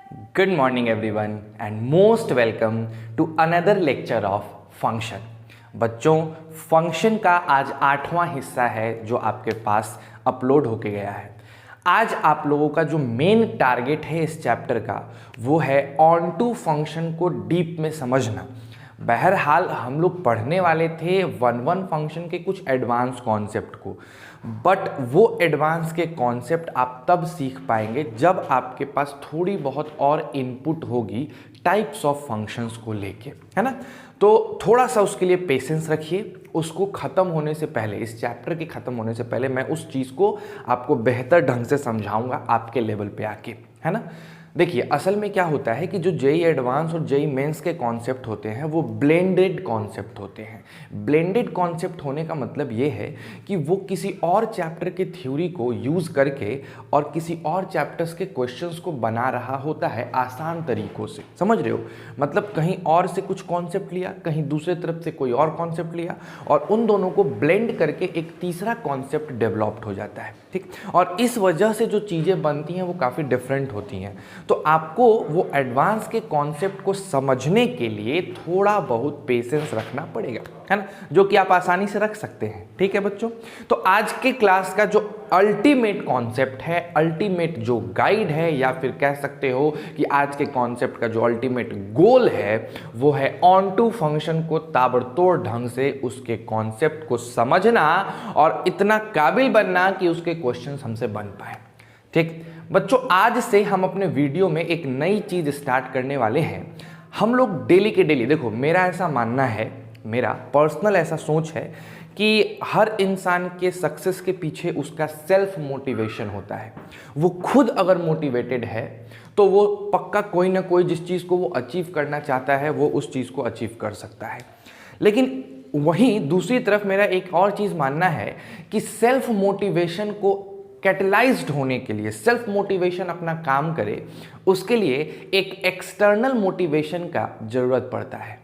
Good morning everyone and most welcome to another lecture of function। बच्चों, function का आज 8वां हिस्सा है जो आपके पास अपलोड होके गया है। आज आप लोगों का जो मेन टारगेट है इस चैप्टर का वो है ऑन टू फंक्शन को डीप में समझना। बहरहाल हम लोग पढ़ने वाले थे वन फंक्शन के कुछ एडवांस कॉन्सेप्ट को, बट वो एडवांस के कॉन्सेप्ट आप तब सीख पाएंगे जब आपके पास थोड़ी बहुत और इनपुट होगी टाइप्स ऑफ फंक्शंस को लेके, है ना। तो थोड़ा सा उसके लिए पेशेंस रखिए। उसको ख़त्म होने से पहले, इस चैप्टर के ख़त्म होने से पहले मैं उस चीज़ को आपको बेहतर ढंग से समझाऊंगा आपके लेवल पे आके, है ना। देखिए, असल में क्या होता है कि जो जेई एडवांस और जेई मेंस के कॉन्सेप्ट होते हैं वो ब्लेंडेड कॉन्सेप्ट होते हैं। ब्लेंडेड कॉन्सेप्ट होने का मतलब ये है कि वो किसी और चैप्टर के थ्योरी को यूज़ करके और किसी और चैप्टर्स के क्वेश्चंस को बना रहा होता है आसान तरीक़ों से। समझ रहे हो? मतलब कहीं और से कुछ कॉन्सेप्ट लिया, कहीं दूसरे तरफ से कोई और कॉन्सेप्ट लिया और उन दोनों को ब्लेंड करके एक तीसरा कॉन्सेप्ट डेवलप्ड हो जाता है, ठीक। और इस वजह से जो चीज़ें बनती हैं वो काफ़ी डिफरेंट होती हैं। तो आपको वो एडवांस के कॉन्सेप्ट को समझने के लिए थोड़ा बहुत पेशेंस रखना पड़ेगा, है ना, जो कि आप आसानी से रख सकते हैं, ठीक है बच्चों। तो आज के क्लास का जो अल्टीमेट कॉन्सेप्ट है, अल्टीमेट जो गाइड है, या फिर कह सकते हो कि आज के कॉन्सेप्ट का जो अल्टीमेट गोल है वो है ऑन टू फंक्शन को ताबड़तोड़ ढंग से उसके कॉन्सेप्ट को समझना और इतना काबिल बनना कि उसके क्वेश्चंस हमसे बन पाए, ठीक बच्चों। आज से हम अपने वीडियो में एक नई चीज स्टार्ट करने वाले हैं। हम लोग डेली के डेली, देखो मेरा ऐसा मानना है, मेरा पर्सनल ऐसा सोच है कि हर इंसान के सक्सेस के पीछे उसका सेल्फ मोटिवेशन होता है। वो खुद अगर मोटिवेटेड है तो वो पक्का कोई ना कोई जिस चीज़ को वो अचीव करना चाहता है वो उस चीज़ को अचीव कर सकता है। लेकिन वहीं दूसरी तरफ मेरा एक और चीज़ मानना है कि सेल्फ मोटिवेशन को कैटलाइज्ड होने के लिए, सेल्फ मोटिवेशन अपना काम करे, उसके लिए एक एक्सटर्नल मोटिवेशन का ज़रूरत पड़ता है।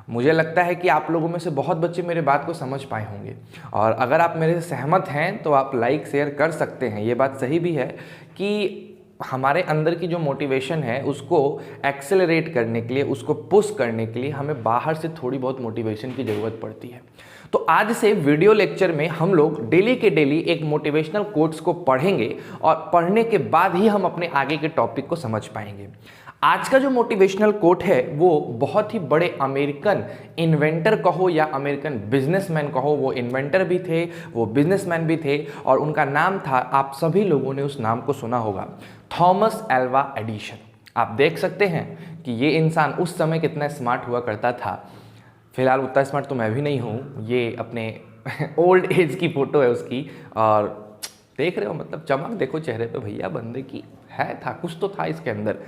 मुझे लगता है कि आप लोगों में से बहुत बच्चे मेरे बात को समझ पाए होंगे, और अगर आप मेरे से सहमत हैं तो आप लाइक शेयर कर सकते हैं। ये बात सही भी है कि हमारे अंदर की जो मोटिवेशन है उसको एक्सेलरेट करने के लिए, उसको पुश करने के लिए हमें बाहर से थोड़ी बहुत मोटिवेशन की ज़रूरत पड़ती है। तो आज से वीडियो लेक्चर में हम लोग डेली के डेली एक मोटिवेशनल कोट्स को पढ़ेंगे और पढ़ने के बाद ही हम अपने आगे के टॉपिक को समझ पाएंगे। आज का जो मोटिवेशनल कोट है वो बहुत ही बड़े अमेरिकन इन्वेंटर कहो या अमेरिकन बिजनेसमैन कहो, वो इन्वेंटर भी थे, वो बिजनेसमैन भी थे, और उनका नाम था, आप सभी लोगों ने उस नाम को सुना होगा, थॉमस एल्वा एडिशन। आप देख सकते हैं कि ये इंसान उस समय कितना स्मार्ट हुआ करता था। फिलहाल उतना स्मार्ट तो मैं भी नहीं हूँ, ये अपने ओल्ड एज की फ़ोटो है उसकी, और देख रहे हो मतलब चमक देखो चेहरे पे भैया, बंदे की है, था कुछ तो था इसके अंदर।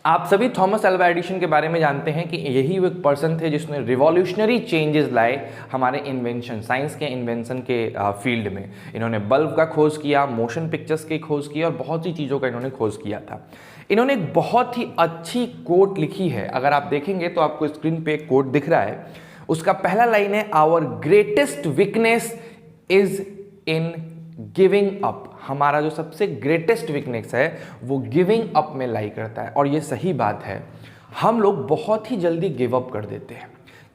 आप सभी थॉमस एल्वा एडिशन के बारे में जानते हैं कि यही वो एक पर्सन थे जिसने रिवॉल्यूशनरी चेंजेस लाए हमारे इन्वेंशन, साइंस के इन्वेंशन के फील्ड में। इन्होंने बल्ब का खोज किया, मोशन पिक्चर्स की खोज की, और बहुत सी चीज़ों का इन्होंने खोज किया था। इन्होंने एक बहुत ही अच्छी कोट लिखी है, अगर आप देखेंगे तो आपको स्क्रीन पे एक कोट दिख रहा है। उसका पहला लाइन है, our greatest weakness is in giving up. हमारा जो सबसे ग्रेटेस्ट वीकनेस है वो गिविंग अप में लाई करता है, और ये सही बात है। हम लोग बहुत ही जल्दी गिव अप कर देते हैं।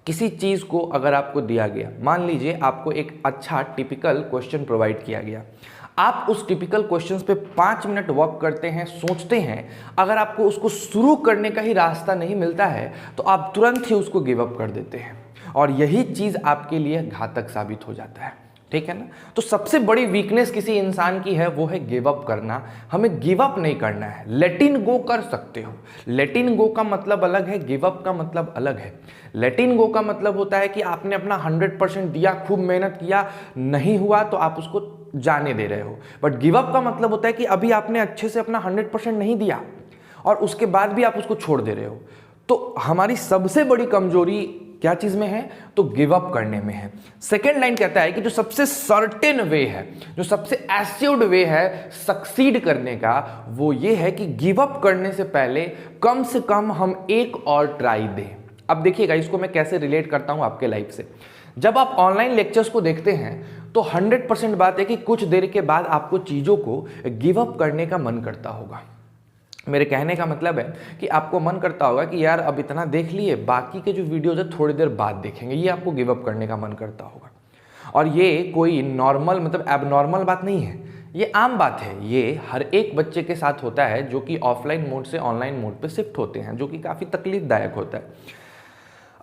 किसी चीज़ को अगर आपको दिया गया, मान लीजिए आपको एक अच्छा टिपिकल क्वेश्चन प्रोवाइड किया गया, आप उस टिपिकल क्वेश्चंस पे 5 मिनट वर्क करते हैं, सोचते हैं, अगर आपको उसको शुरू करने का ही रास्ता नहीं मिलता है तो आप तुरंत ही उसको गिव अप कर देते हैं, और यही चीज़ आपके लिए घातक साबित हो जाता है, ठीक है ना। तो सबसे बड़ी वीकनेस किसी इंसान की है वो है गिव अप करना। हमें गिव अप नहीं करना है, लेट इन गो कर सकते हो। लेट इन गो का मतलब अलग है, गिव अप का मतलब अलग है। लेट इन गो का मतलब होता है कि आपने अपना 100% दिया, खूब मेहनत किया, नहीं हुआ तो आप उसको जाने दे रहे हो। बट गिव अप का मतलब होता है कि अभी आपने अच्छे से अपना 100% नहीं दिया और उसके बाद भी आप उसको छोड़ दे रहे हो। तो हमारी सबसे बड़ी कमजोरी क्या चीज में है? तो गिव अप करने में है। सेकेंड लाइन कहता है कि जो सबसे सर्टेन वे है, जो सबसे एस्योर्ड वे है सक्सीड करने का, वो ये है कि गिव अप करने से पहले कम से कम हम एक और ट्राई दें। अब देखिएगा इसको मैं कैसे रिलेट करता हूं आपके लाइफ से। जब आप ऑनलाइन लेक्चर्स को देखते हैं तो 100% बात है कि कुछ देर के बाद आपको चीजों को गिव अप करने का मन करता होगा। मेरे कहने का मतलब है कि आपको मन करता होगा कि यार अब इतना देख लिए, बाकी के जो वीडियोज है थोड़ी देर बाद देखेंगे, ये आपको गिव अप करने का मन करता होगा। और ये कोई नॉर्मल मतलब एबनॉर्मल बात नहीं है, ये आम बात है। ये हर एक बच्चे के साथ होता है जो कि ऑफलाइन मोड से ऑनलाइन मोड पे शिफ्ट होते हैं, जो कि काफ़ी तकलीफदायक होता है।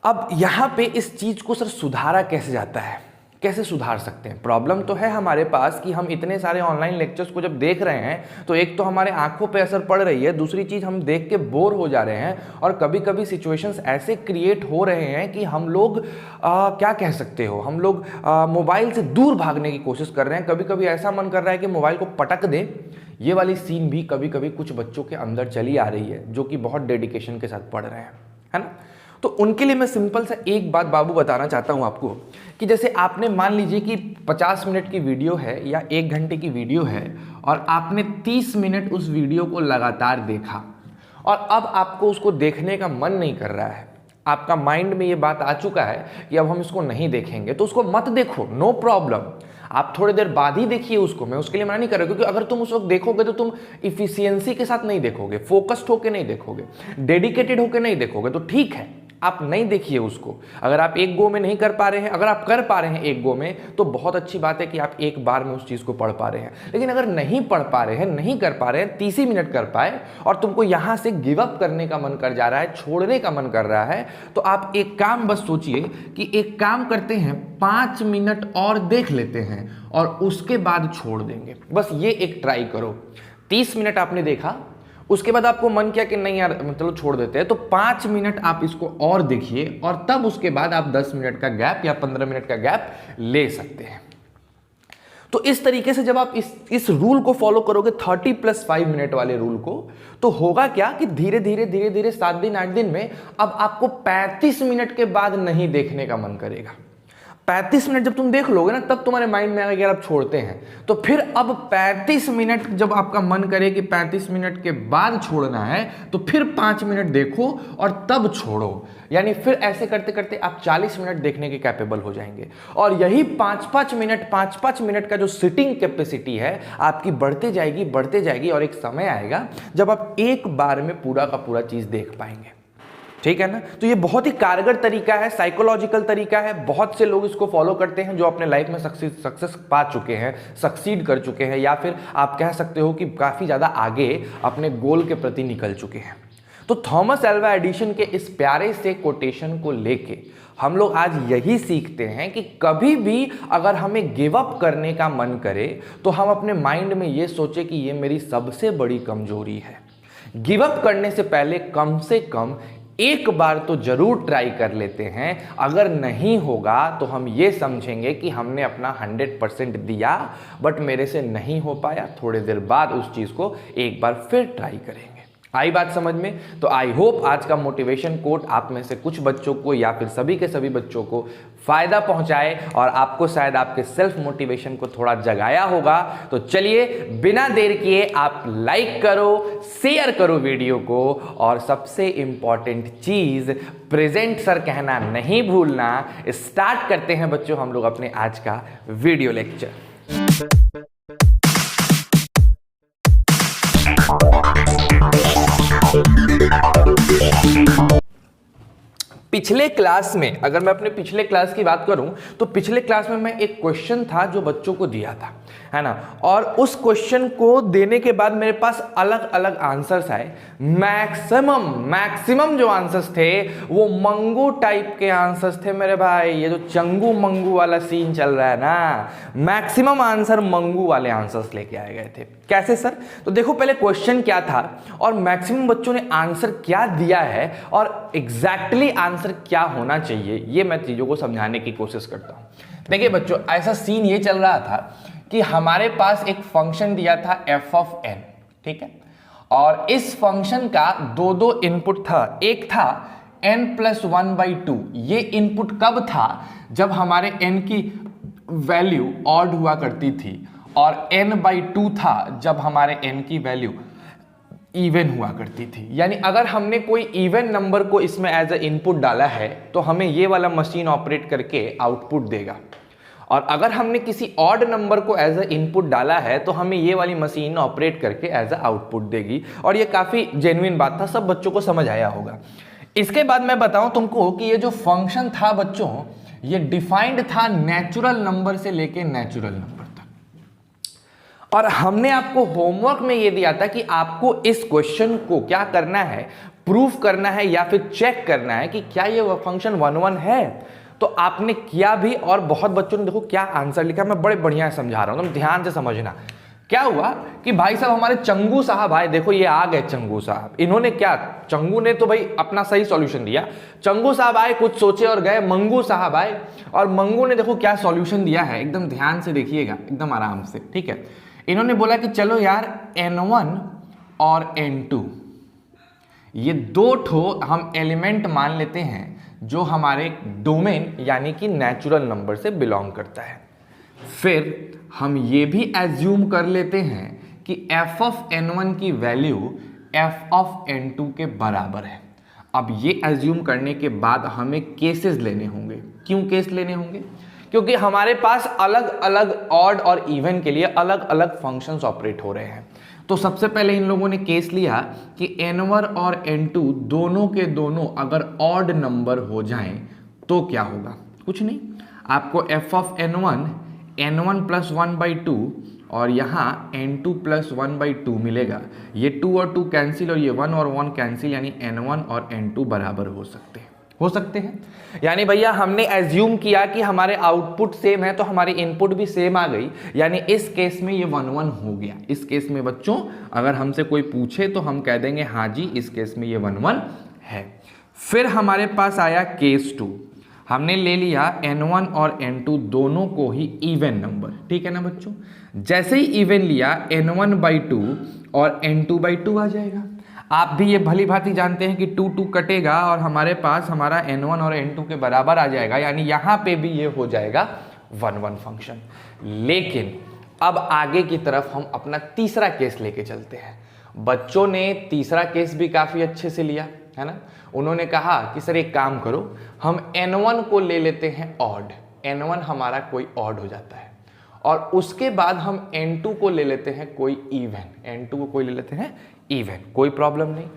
अब यहाँ पे इस चीज़ को सर सुधारा कैसे जाता है, कैसे सुधार सकते हैं? प्रॉब्लम तो है हमारे पास कि हम इतने सारे ऑनलाइन लेक्चर्स को जब देख रहे हैं तो एक तो हमारे आंखों पे असर पड़ रही है, दूसरी चीज़ हम देख के बोर हो जा रहे हैं, और कभी कभी सिचुएशंस ऐसे क्रिएट हो रहे हैं कि हम लोग क्या कह सकते हो, हम लोग मोबाइल से दूर भागने की कोशिश कर रहे हैं। कभी कभी ऐसा मन कर रहा है कि मोबाइल को पटक दें। ये वाली सीन भी कभी कभी कुछ बच्चों के अंदर चली आ रही है जो कि बहुत डेडिकेशन के साथ पढ़ रहे हैं, है ना। तो उनके लिए मैं सिंपल सा एक बात बाबू बताना चाहता हूं आपको कि जैसे आपने मान लीजिए कि 50 मिनट की वीडियो है या 1 घंटे की वीडियो है, और आपने 30 मिनट उस वीडियो को लगातार देखा, और अब आपको उसको देखने का मन नहीं कर रहा है, आपका माइंड में ये बात आ चुका है कि अब हम इसको नहीं देखेंगे, तो उसको मत देखो, नो प्रॉब्लम। आप थोड़ी देर बाद ही देखिए उसको, मैं उसके लिए मना नहीं कर रहा, क्योंकि अगर तुम उस वक्त देखोगे तो तुम इफिशियंसी के साथ नहीं देखोगे, फोकस्ड होकर नहीं देखोगे, डेडिकेटेड होकर नहीं देखोगे, तो ठीक है आप नहीं देखिए उसको। अगर आप एक गो में नहीं कर पा रहे हैं, अगर आप कर पा रहे हैं एक गो में, तो बहुत अच्छी बात है कि आप एक बार में उस चीज़ को पढ़ पा रहे हैं। लेकिन अगर नहीं पढ़ पा रहे हैं, नहीं कर पा रहे हैं, 30 ही मिनट कर पाए और तुमको यहाँ से गिव अप करने का मन कर जा रहा है, छोड़ने का मन कर रहा है, तो आप एक काम बस सोचिए कि एक काम करते हैं, 5 मिनट और देख लेते हैं और उसके बाद छोड़ देंगे। बस ये एक ट्राई करो। 30 मिनट आपने देखा, उसके बाद आपको मन किया कि नहीं यार मतलब छोड़ देते हैं, तो 5 मिनट आप इसको और देखिए, और तब उसके बाद आप 10 मिनट का गैप या 15 मिनट का गैप ले सकते हैं। तो इस तरीके से जब आप इस रूल को फॉलो करोगे, 30+5 मिनट वाले रूल को, तो होगा क्या कि धीरे धीरे 7 दिन 8 दिन में अब आपको 35 मिनट के बाद नहीं देखने का मन करेगा। 35 मिनट जब तुम देख लोगे ना, तब तुम्हारे माइंड में आएगा यार अब छोड़ते हैं, तो फिर अब 35 मिनट जब आपका मन करे कि 35 मिनट के बाद छोड़ना है, तो फिर 5 मिनट देखो और तब छोड़ो। यानी फिर ऐसे करते करते आप 40 मिनट देखने के कैपेबल हो जाएंगे। और यही 5-5 मिनट का जो सिटिंग कैपेसिटी है आपकी बढ़ते जाएगी, और एक समय आएगा जब आप एक बार में पूरा का पूरा चीज देख पाएंगे। ठीक है ना। तो ये बहुत ही कारगर तरीका है, साइकोलॉजिकल तरीका है। बहुत से लोग इसको फॉलो करते हैं जो अपने लाइफ में सक्सेस पा चुके हैं, सक्सीड कर चुके हैं, या फिर आप कह सकते हो कि काफ़ी ज़्यादा आगे अपने गोल के प्रति निकल चुके हैं। तो थॉमस एल्वा एडिसन के इस प्यारे से कोटेशन को लेके हम लोग आज यही सीखते हैं कि कभी भी अगर हमें गिव अप करने का मन करे तो हम अपने माइंड में ये सोचे कि ये मेरी सबसे बड़ी कमजोरी है। गिव अप करने से पहले कम से कम एक बार तो जरूर ट्राई कर लेते हैं। अगर नहीं होगा तो हम ये समझेंगे कि हमने अपना 100% दिया, बट मेरे से नहीं हो पाया। थोड़ी देर बाद उस चीज़ को एक बार फिर ट्राई करेंगे। आई बात समझ में? तो आई होप आज का मोटिवेशन कोट आप में से कुछ बच्चों को या फिर सभी के सभी बच्चों को फायदा पहुंचाए, और आपको शायद आपके सेल्फ मोटिवेशन को थोड़ा जगाया होगा। तो चलिए बिना देर किए आप लाइक करो, शेयर करो वीडियो को, और सबसे इंपॉर्टेंट चीज प्रेजेंट सर कहना नहीं भूलना। स्टार्ट करते हैं बच्चों हम लोग अपने आज का वीडियो लेक्चर। पिछले क्लास में, अगर मैं अपने पिछले क्लास की बात करूं, तो पिछले क्लास में मैं एक क्वेश्चन था जो बच्चों को दिया था, है ना। और उस क्वेश्चन को देने के बाद मेरे पास अलग अलग आंसर्स आए। मैक्सिमम जो आंसर्स थे वो मंगू टाइप के आंसर्स थे मेरे भाई। ये जो चंगू मंगू वाला सीन चल रहा है ना, मैक्सिमम आंसर मंगू वाले आंसर्स लेके आए गए थे। कैसे सर? तो देखो पहले क्वेश्चन क्या था और मैक्सिमम बच्चों ने आंसर क्या दिया है, और एग्जैक्टली आंसर क्या होना चाहिए, ये मैं चीजों को समझाने की कोशिश करता हूं। देखिए बच्चों, ऐसा सीन ये चल रहा था कि हमारे पास एक फंक्शन दिया था f(n), ठीक है, और इस फंक्शन का दो इनपुट था। एक था n+1/2। ये इनपुट कब था? जब हमारे n की वैल्यू ऑड हुआ करती थी, और n/2 था जब हमारे n की वैल्यू इवन हुआ करती थी। यानी अगर हमने कोई इवन नंबर को इसमें एज ए इनपुट डाला है तो हमें ये वाला मशीन ऑपरेट करके आउटपुट देगा। और अगर हमने किसी ऑड नंबर को एज अ इनपुट डाला है तो हमें ये वाली मशीन ऑपरेट करके एज अ आउटपुट देगी। और ये काफ़ी जेन्युइन बात था, सब बच्चों को समझ आया होगा। इसके बाद मैं बताऊं तुमको कि ये जो फंक्शन था बच्चों, ये डिफाइंड था नेचुरल नंबर से लेके नेचुरल नंबर तक। और हमने आपको होमवर्क में ये दिया था कि आपको इस क्वेश्चन को क्या करना है, प्रूफ करना है या फिर चेक करना है कि क्या ये फंक्शन 1 1 है। तो आपने किया भी, और बहुत बच्चों ने देखो क्या आंसर लिखा, मैं बड़े बढ़िया समझा रहा हूं, तुम ध्यान से समझना। क्या हुआ कि भाई साहब हमारे चंगू साहब आए, देखो ये आ गए चंगू साहब। इन्होंने क्या, चंगू ने तो भाई अपना सही सॉल्यूशन दिया, चंगू साहब आए, कुछ सोचे और गए, मंगू साहब आए और मंगू ने देखो क्या सॉल्यूशन दिया है। एकदम ध्यान से देखिएगा, एकदम आराम से, ठीक है। इन्होंने बोला कि चलो यार n1 और n2 ये दो ठो हम एलिमेंट मान लेते हैं जो हमारे डोमेन यानी कि नेचुरल नंबर से बिलोंग करता है। फिर हम ये भी एज्यूम कर लेते हैं कि f ऑफ n1 की वैल्यू f ऑफ n2 के बराबर है। अब ये एज्यूम करने के बाद हमें केसेस लेने होंगे। क्यों केस लेने होंगे? क्योंकि हमारे पास अलग अलग ऑड और इवन के लिए अलग अलग फंक्शंस ऑपरेट हो रहे हैं। तो सबसे पहले इन लोगों ने केस लिया कि n1 और n2 दोनों के दोनों अगर ऑड नंबर हो जाएं तो क्या होगा? कुछ नहीं, आपको f ऑफ n1 प्लस 1/2 और यहाँ n2 प्लस 1/2 मिलेगा। ये 2 और 2 कैंसिल और ये 1 और 1 कैंसिल, यानी n1 और n2 बराबर हो सकते हैं। यानी भैया हमने एज्यूम किया कि हमारे आउटपुट सेम है तो हमारी इनपुट भी सेम आ गई, यानी इस केस में ये 1 1 हो गया। इस केस में बच्चों अगर हमसे कोई पूछे तो हम कह देंगे हाँ जी, इस केस में ये 1 1 है। फिर हमारे पास आया केस 2, हमने ले लिया n1 और n2 दोनों को ही इवन नंबर, ठीक है ना बच्चों। जैसे ही इवन लिया n1/2 और n2/2 आ जाएगा। आप भी ये भली भांति जानते हैं कि 2 2 कटेगा और हमारे पास हमारा n1 और n2 के बराबर आ जाएगा, यानी यहाँ पे भी ये हो जाएगा 1 1 फंक्शन। लेकिन अब आगे की तरफ हम अपना तीसरा केस लेके चलते हैं। बच्चों ने तीसरा केस भी काफ़ी अच्छे से लिया है ना। उन्होंने कहा कि सर एक काम करो, हम n1 को ले लेते हैं ऑड, n1 हमारा कोई ऑड हो जाता है, और उसके बाद हम n2 को ले लेते हैं कोई इवन, n2 को कोई ले लेते हैं इवन, कोई प्रॉब्लम नहीं।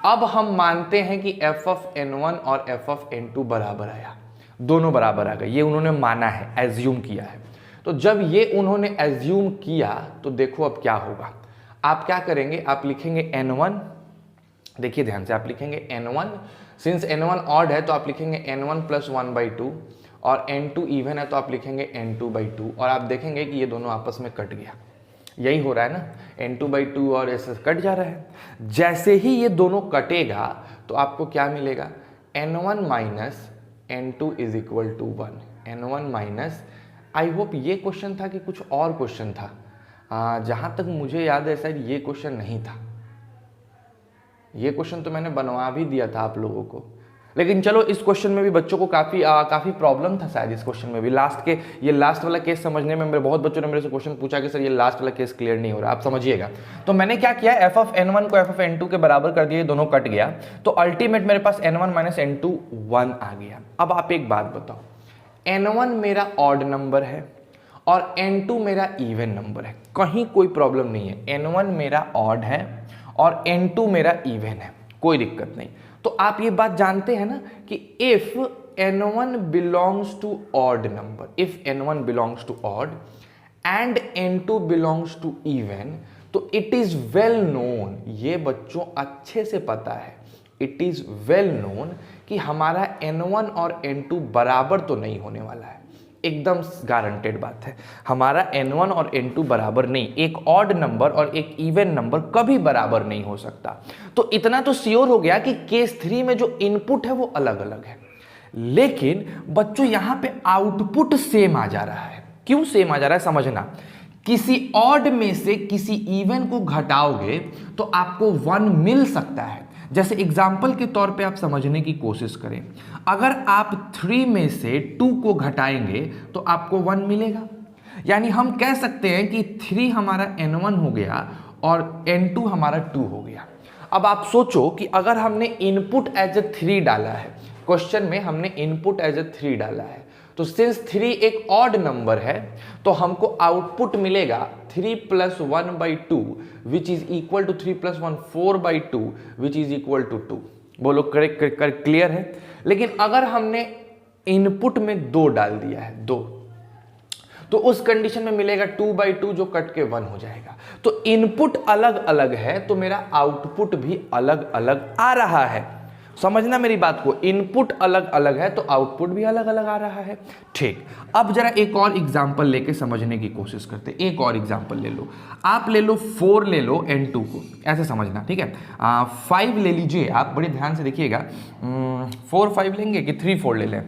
अब हम मानते हैं कि f ऑफ n1 और f ऑफ n2 बराबर आया, दोनों बराबर आ गए, ये उन्होंने माना है, एज्यूम किया है। तो जब ये उन्होंने एज्यूम किया तो देखो अब क्या होगा। आप क्या करेंगे, आप लिखेंगे n1, देखिए ध्यान से, आप लिखेंगे n1, सिंस n1 ऑड है तो आप लिखेंगे n1 प्लस 1/2 और n2 इवन है तो आप लिखेंगे n2/2, और आप देखेंगे कि ये दोनों आपस में कट गया। यही हो रहा है ना, n2/2 और ऐसे कट जा रहा है। जैसे ही ये दोनों कटेगा तो आपको क्या मिलेगा, n1 minus n2 is equal to 1। n1 minus, I hope ये क्वेश्चन था कि कुछ और क्वेश्चन था, जहाँ तक मुझे याद है शायद ये क्वेश्चन नहीं था। ये क्वेश्चन तो मैंने बनवा भी दिया था आप लोगों को, लेकिन चलो इस क्वेश्चन में भी बच्चों को काफ़ी प्रॉब्लम था शायद इस क्वेश्चन में भी। ये लास्ट वाला केस समझने में मेरे बहुत बच्चों ने मेरे से क्वेश्चन पूछा कि सर ये लास्ट वाला केस क्लियर नहीं हो रहा, आप समझिएगा। तो मैंने क्या किया, f ऑफ n1 को f ऑफ n2 के बराबर कर दिया, दोनों कट गया, तो अल्टीमेट मेरे पास n1 माइनस n2 1 आ गया। अब आप एक बात बताओ, n1 मेरा ऑड नंबर है और n2 मेरा इवन नंबर है, कहीं कोई प्रॉब्लम नहीं है। n1 मेरा ऑड है और n2 मेरा इवन है, कोई दिक्कत नहीं। तो आप ये बात जानते हैं ना कि if n1 belongs to odd number, if n1 belongs to odd and n2 belongs to even, तो इट इज वेल नोन, ये बच्चों अच्छे से पता है, इट इज वेल नोन कि हमारा n1 और n2 बराबर तो नहीं होने वाला है। एकदम गारंटेड बात है, हमारा n1 और n2 बराबर नहीं, एक ऑड नंबर और एक इवन नंबर कभी बराबर नहीं हो सकता। तो इतना तो श्योर हो गया कि केस 3 में जो इनपुट है वो अलग अलग है, लेकिन बच्चों यहां पे आउटपुट सेम आ जा रहा है। क्यों सेम आ जा रहा है समझना, किसी ऑड में से किसी इवन को घटाओगे तो आपको 1 मिल सकता है। जैसे एग्जाम्पल के तौर पे आप समझने की कोशिश करें, अगर आप 3 में से 2 को घटाएंगे तो आपको 1 मिलेगा, यानी हम कह सकते हैं कि 3 हमारा n1 हो गया और n2 हमारा 2 हो गया। अब आप सोचो कि अगर हमने इनपुट एज ए 3 डाला है, क्वेश्चन में हमने इनपुट एज ए 3 डाला है, तो सिंस 3 एक ऑड नंबर है तो हमको आउटपुट मिलेगा 3 + 1/2 which is equal to 3 + 1 4/2 which is equal to 2। बोलो करेक्ट क्लियर है। लेकिन अगर हमने इनपुट में 2 डाल दिया है 2, तो उस कंडीशन में मिलेगा 2/2 जो कट के 1 हो जाएगा। तो इनपुट अलग अलग है तो मेरा आउटपुट भी अलग अलग आ रहा है। समझना मेरी बात को, इनपुट अलग अलग है तो आउटपुट भी अलग अलग आ रहा है। ठीक, अब जरा एक और एग्जांपल लेके समझने की कोशिश करते हैं। एक और एग्जांपल ले लो, आप ले लो 4 ले लो n2 को, ऐसे समझना, ठीक है। 5 ले लीजिए, आप बड़े ध्यान से देखिएगा। 4 5 लेंगे कि 3 4 ले लें?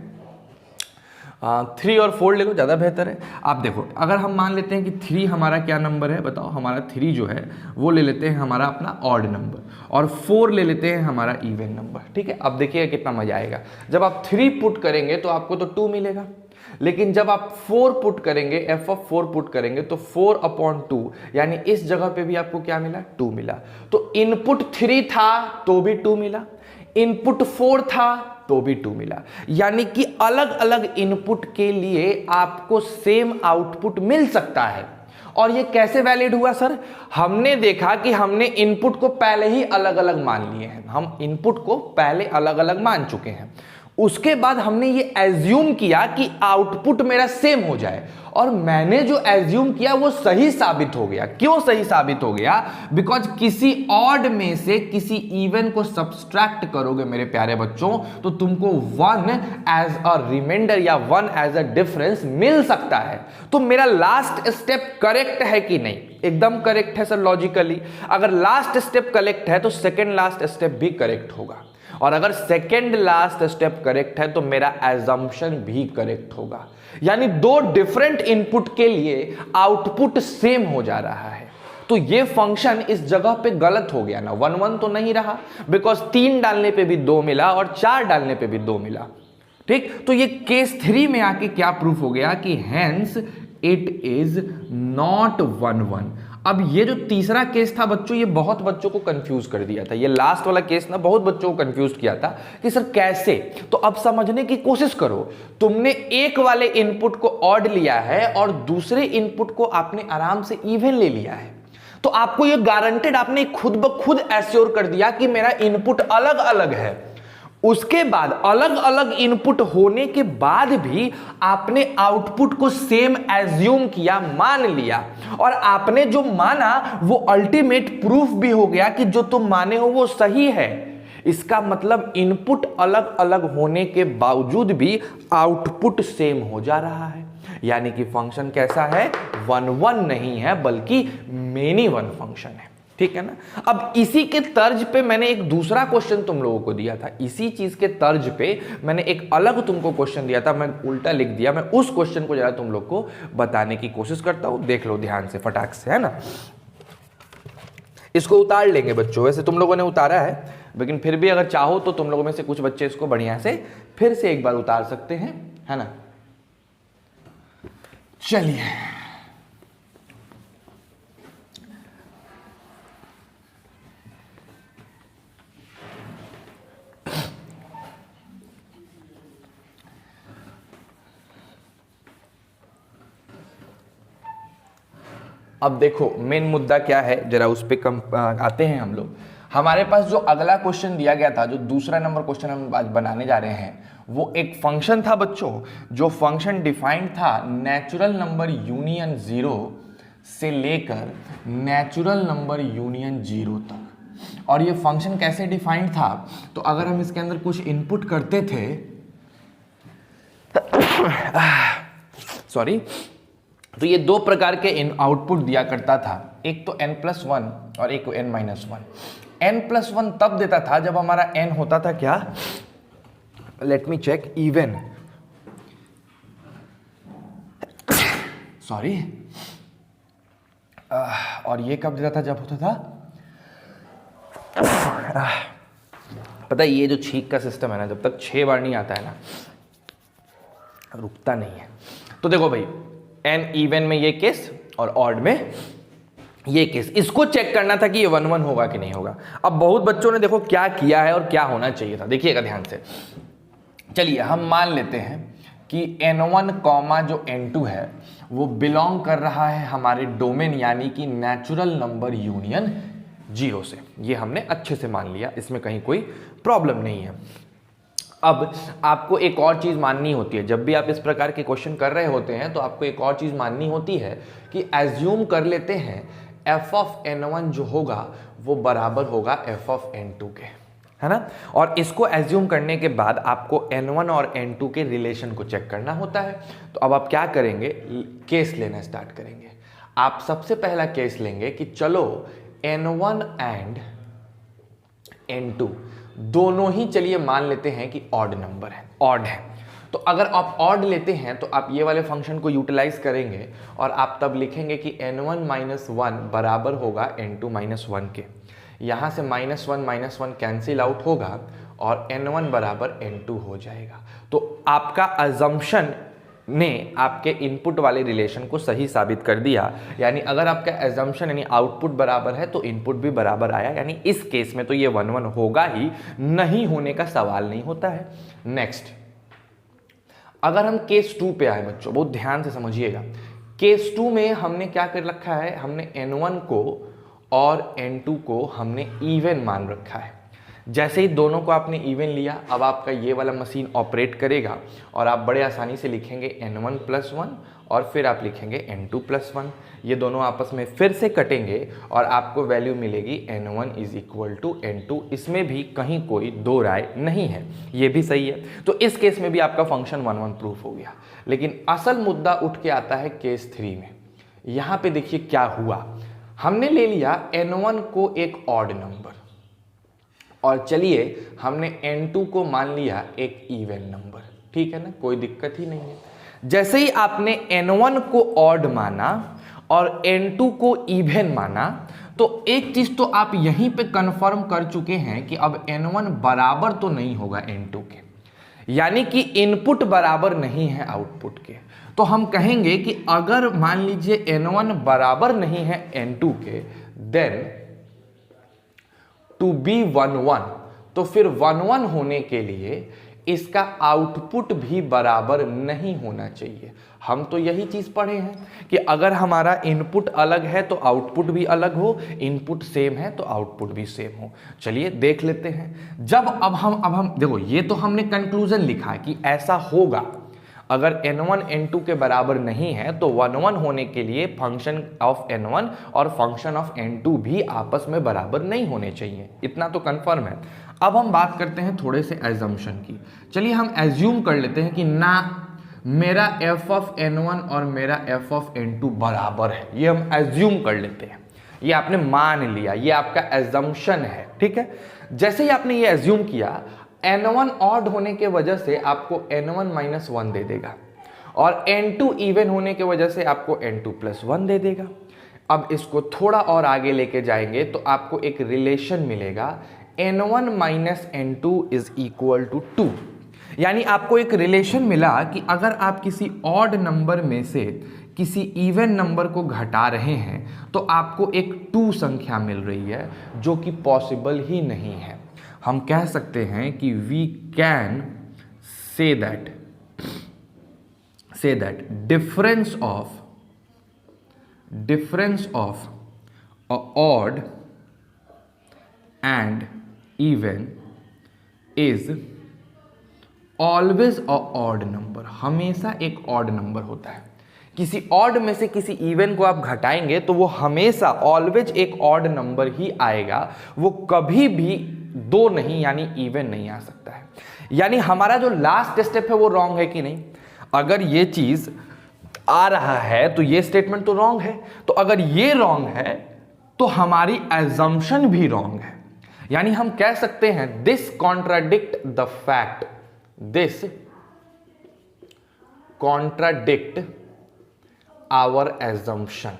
3 और 4 ले लो, ज़्यादा बेहतर है। आप देखो, अगर हम मान लेते हैं कि 3 हमारा क्या नंबर है, बताओ। हमारा 3 जो है वो ले लेते हैं हमारा अपना ऑड नंबर, और 4 ले लेते हैं हमारा इवन नंबर, ठीक है। अब देखिएगा कितना मजा आएगा। जब आप 3 पुट करेंगे तो आपको तो 2 मिलेगा, लेकिन जब आप 4 पुट करेंगे, f(4) पुट करेंगे तो 4/2, यानी इस जगह पे भी आपको क्या मिला? 2 मिला। तो इनपुट 3 था तो भी 2 मिला, इनपुट 4 था तो भी 2 मिला। यानी कि अलग अलग इनपुट के लिए आपको सेम आउटपुट मिल सकता है। और ये कैसे वैलिड हुआ सर? हमने देखा कि हमने इनपुट को पहले ही अलग अलग मान लिए हैं, हम इनपुट को पहले अलग अलग मान चुके हैं। उसके बाद हमने ये एज्यूम किया कि आउटपुट मेरा सेम हो जाए, और मैंने जो एज्यूम किया वो सही साबित हो गया। क्यों सही साबित हो गया? बिकॉज किसी ऑड में से किसी इवन को सब्सट्रैक्ट करोगे मेरे प्यारे बच्चों, तो तुमको 1 एज अ रिमाइंडर या 1 एज अ डिफरेंस मिल सकता है। तो मेरा लास्ट स्टेप करेक्ट है कि नहीं? एकदम करेक्ट है सर, लॉजिकली। अगर लास्ट स्टेप करेक्ट है तो सेकेंड लास्ट स्टेप भी करेक्ट होगा, और अगर सेकेंड लास्ट स्टेप करेक्ट है तो मेरा एजम्पशन भी करेक्ट होगा। यानी 2 डिफरेंट इनपुट के लिए आउटपुट सेम हो जा रहा है। तो ये फंक्शन इस जगह पे गलत हो गया ना, 1 1 तो नहीं रहा, बिकॉज 3 डालने पे भी 2 मिला और 4 डालने पे भी 2 मिला। ठीक, तो ये केस 3 में आके क्या प्रूफ हो गया कि हेंस इट इज नॉट 1 1। अब ये जो तीसरा केस था बच्चों, ये बहुत बच्चों को कंफ्यूज कर दिया था। ये लास्ट वाला केस ना बहुत बच्चों को कंफ्यूज किया था कि सर कैसे। तो अब समझने की कोशिश करो, तुमने एक वाले इनपुट को ऑड लिया है और दूसरे इनपुट को आपने आराम से इवन ले लिया है, तो आपको ये गारंटेड, आपने खुद ब खुद एश्योर कर दिया कि मेरा इनपुट अलग अलग है। उसके बाद अलग अलग इनपुट होने के बाद भी आपने आउटपुट को सेम एज्यूम किया, मान लिया, और आपने जो माना वो अल्टीमेट प्रूफ भी हो गया कि जो तुम माने हो वो सही है। इसका मतलब इनपुट अलग अलग होने के बावजूद भी आउटपुट सेम हो जा रहा है। यानी कि फंक्शन कैसा है? 1 1 नहीं है, बल्कि मेनी वन फंक्शन है। ठीक है ना। अब इसी के तर्ज पे मैंने एक दूसरा क्वेश्चन तुम लोगों को दिया था, इसी चीज के तर्ज पे मैंने एक अलग तुमको क्वेश्चन दिया था, मैं उल्टा लिख दिया। मैं उस क्वेश्चन को जरा तुम लोग को बताने की कोशिश करता हूं, देख लो ध्यान से फटाक से, है ना। इसको उतार लेंगे बच्चों, वैसे तुम लोगों ने उतारा है, लेकिन फिर भी अगर चाहो तो तुम लोगों में से कुछ बच्चे इसको बढ़िया से फिर से एक बार उतार सकते हैं, है ना। चलिए, अब देखो मेन मुद्दा क्या है, जरा उस पर आते हैं हम लोग। हमारे पास जो अगला क्वेश्चन दिया गया था, जो दूसरा नंबर क्वेश्चन हम आज बनाने जा रहे हैं, वो एक फंक्शन था बच्चों, जो फंक्शन डिफाइंड था नेचुरल नंबर यूनियन 0 से लेकर नेचुरल नंबर यूनियन 0 तक। और ये फंक्शन कैसे डिफाइंड था? तो अगर हम इसके अंदर कुछ इनपुट करते थे, सॉरी, तो ये 2 प्रकार के आउटपुट दिया करता था, एक तो n+1 और एक n-1। n+1 तब देता था जब हमारा n होता था क्या, let me check, even, sorry, और ये कब देता था, जब होता था, पता है ये जो छींक का सिस्टम है ना, जब तक 6 बार नहीं आता है ना, रुकता नहीं है। तो देखो भाई, n इवन में ये केस और ऑड में ये केस, इसको चेक करना था कि ये 1 1 होगा कि नहीं होगा। अब बहुत बच्चों ने देखो क्या किया है और क्या होना चाहिए था, देखिएगा ध्यान से। चलिए हम मान लेते हैं कि n1 कॉमा जो n2 है वो बिलोंग कर रहा है हमारे डोमेन यानी कि नेचुरल नंबर यूनियन 0 से। ये हमने अच्छे से मान लिया, इसमें कहीं कोई प्रॉब्लम नहीं है। अब आपको एक और चीज़ माननी होती है, जब भी आप इस प्रकार के क्वेश्चन कर रहे होते हैं तो आपको एक और चीज़ माननी होती है कि एज्यूम कर लेते हैं f ऑफ n1 जो होगा वो बराबर होगा f ऑफ n2 के, है ना। और इसको एज्यूम करने के बाद आपको n1 और n2 के रिलेशन को चेक करना होता है। तो अब आप क्या करेंगे, केस लेना स्टार्ट करेंगे। आप सबसे पहला केस लेंगे कि चलो n1 एंड n2 दोनों ही चलिए मान लेते हैं कि ऑड नंबर है, ऑड है। तो अगर आप ऑड लेते हैं तो आप ये वाले फंक्शन को यूटिलाइज करेंगे और आप तब लिखेंगे कि n1 माइनस 1 बराबर होगा n2 माइनस 1 के। यहाँ से माइनस वन कैंसिल आउट होगा और n1 बराबर n2 हो जाएगा। तो आपका अजम्पशन ने आपके इनपुट वाले रिलेशन को सही साबित कर दिया। यानी अगर आपका एजम्पशन यानी आउटपुट बराबर है तो इनपुट भी बराबर आया, यानी इस केस में तो ये 1 1 होगा ही, नहीं होने का सवाल नहीं होता है। नेक्स्ट, अगर हम केस 2 पे आए बच्चों, बहुत ध्यान से समझिएगा। केस 2 में हमने क्या कर रखा है, हमने n1 को और n2 को हमने इवन मान रखा है। जैसे ही दोनों को आपने इवन लिया, अब आपका ये वाला मशीन ऑपरेट करेगा और आप बड़े आसानी से लिखेंगे n1 प्लस 1 और फिर आप लिखेंगे n2 प्लस 1। ये दोनों आपस में फिर से कटेंगे और आपको वैल्यू मिलेगी n1 is equal to n2। इसमें भी कहीं कोई दो राय नहीं है, ये भी सही है। तो इस केस में भी आपका फंक्शन 1 1 प्रूफ हो गया। लेकिन असल मुद्दा उठ के आता है केस 3 में। यहाँ पे देखिए क्या हुआ, हमने ले लिया n1 को एक ऑड नंबर और चलिए हमने n2 को मान लिया एक इवन नंबर, ठीक है ना, कोई दिक्कत ही नहीं है। जैसे ही आपने n1 को ऑड माना और n2 को इवन माना तो एक चीज तो आप यहीं पे कंफर्म कर चुके हैं कि अब n1 बराबर तो नहीं होगा n2 के, यानी कि इनपुट बराबर नहीं है आउटपुट के। तो हम कहेंगे कि अगर मान लीजिए n1 बराबर नहीं है n2 के, देन टू बी 1 1, तो फिर 1 1 होने के लिए इसका आउटपुट भी बराबर नहीं होना चाहिए। हम तो यही चीज पढ़े हैं कि अगर हमारा इनपुट अलग है तो आउटपुट भी अलग हो, इनपुट सेम है तो आउटपुट भी सेम हो। चलिए देख लेते हैं। जब अब हम देखो, ये तो हमने कंक्लूजन लिखा है कि ऐसा होगा। अगर n1 n2 के बराबर नहीं है तो 1 1 होने के लिए फंक्शन ऑफ n1 और फंक्शन ऑफ n2 भी आपस में बराबर नहीं होने चाहिए, इतना तो कंफर्म है। अब हम बात करते हैं थोड़े से एजम्पशन की। चलिए हम एज्यूम कर लेते हैं कि ना मेरा f ऑफ n1 और मेरा f ऑफ n2 बराबर है, ये हम एज्यूम कर लेते हैं। ये आपने मान लिया, ये आपका एजम्पशन है, ठीक है। जैसे ही आपने ये एज्यूम किया, n1 ऑड होने के वजह से आपको n1 माइनस 1 दे देगा और n2 इवन होने के वजह से आपको n2 प्लस 1 दे देगा। अब इसको थोड़ा और आगे लेके जाएंगे तो आपको एक रिलेशन मिलेगा, n1 minus n2 is equal to 2। यानी आपको एक रिलेशन मिला कि अगर आप किसी ऑड नंबर में से किसी इवन नंबर को घटा रहे हैं तो आपको एक 2 संख्या मिल रही है, जो कि पॉसिबल ही नहीं है। हम कह सकते हैं कि we can say that difference of odd and even is always a odd number. हमेशा एक ऑड नंबर होता है। किसी ऑड में से किसी इवन को आप घटाएंगे तो वो हमेशा ऑलवेज एक ऑड नंबर ही आएगा, वो कभी भी 2 नहीं यानी इवन नहीं आ सकता है। यानी हमारा जो लास्ट स्टेप है वो रॉन्ग है कि नहीं। अगर ये चीज आ रहा है तो ये स्टेटमेंट तो रॉन्ग है, तो अगर ये रॉन्ग है तो हमारी एजम्पशन भी रॉन्ग है। यानी हम कह सकते हैं this contradict the fact, this contradict our assumption.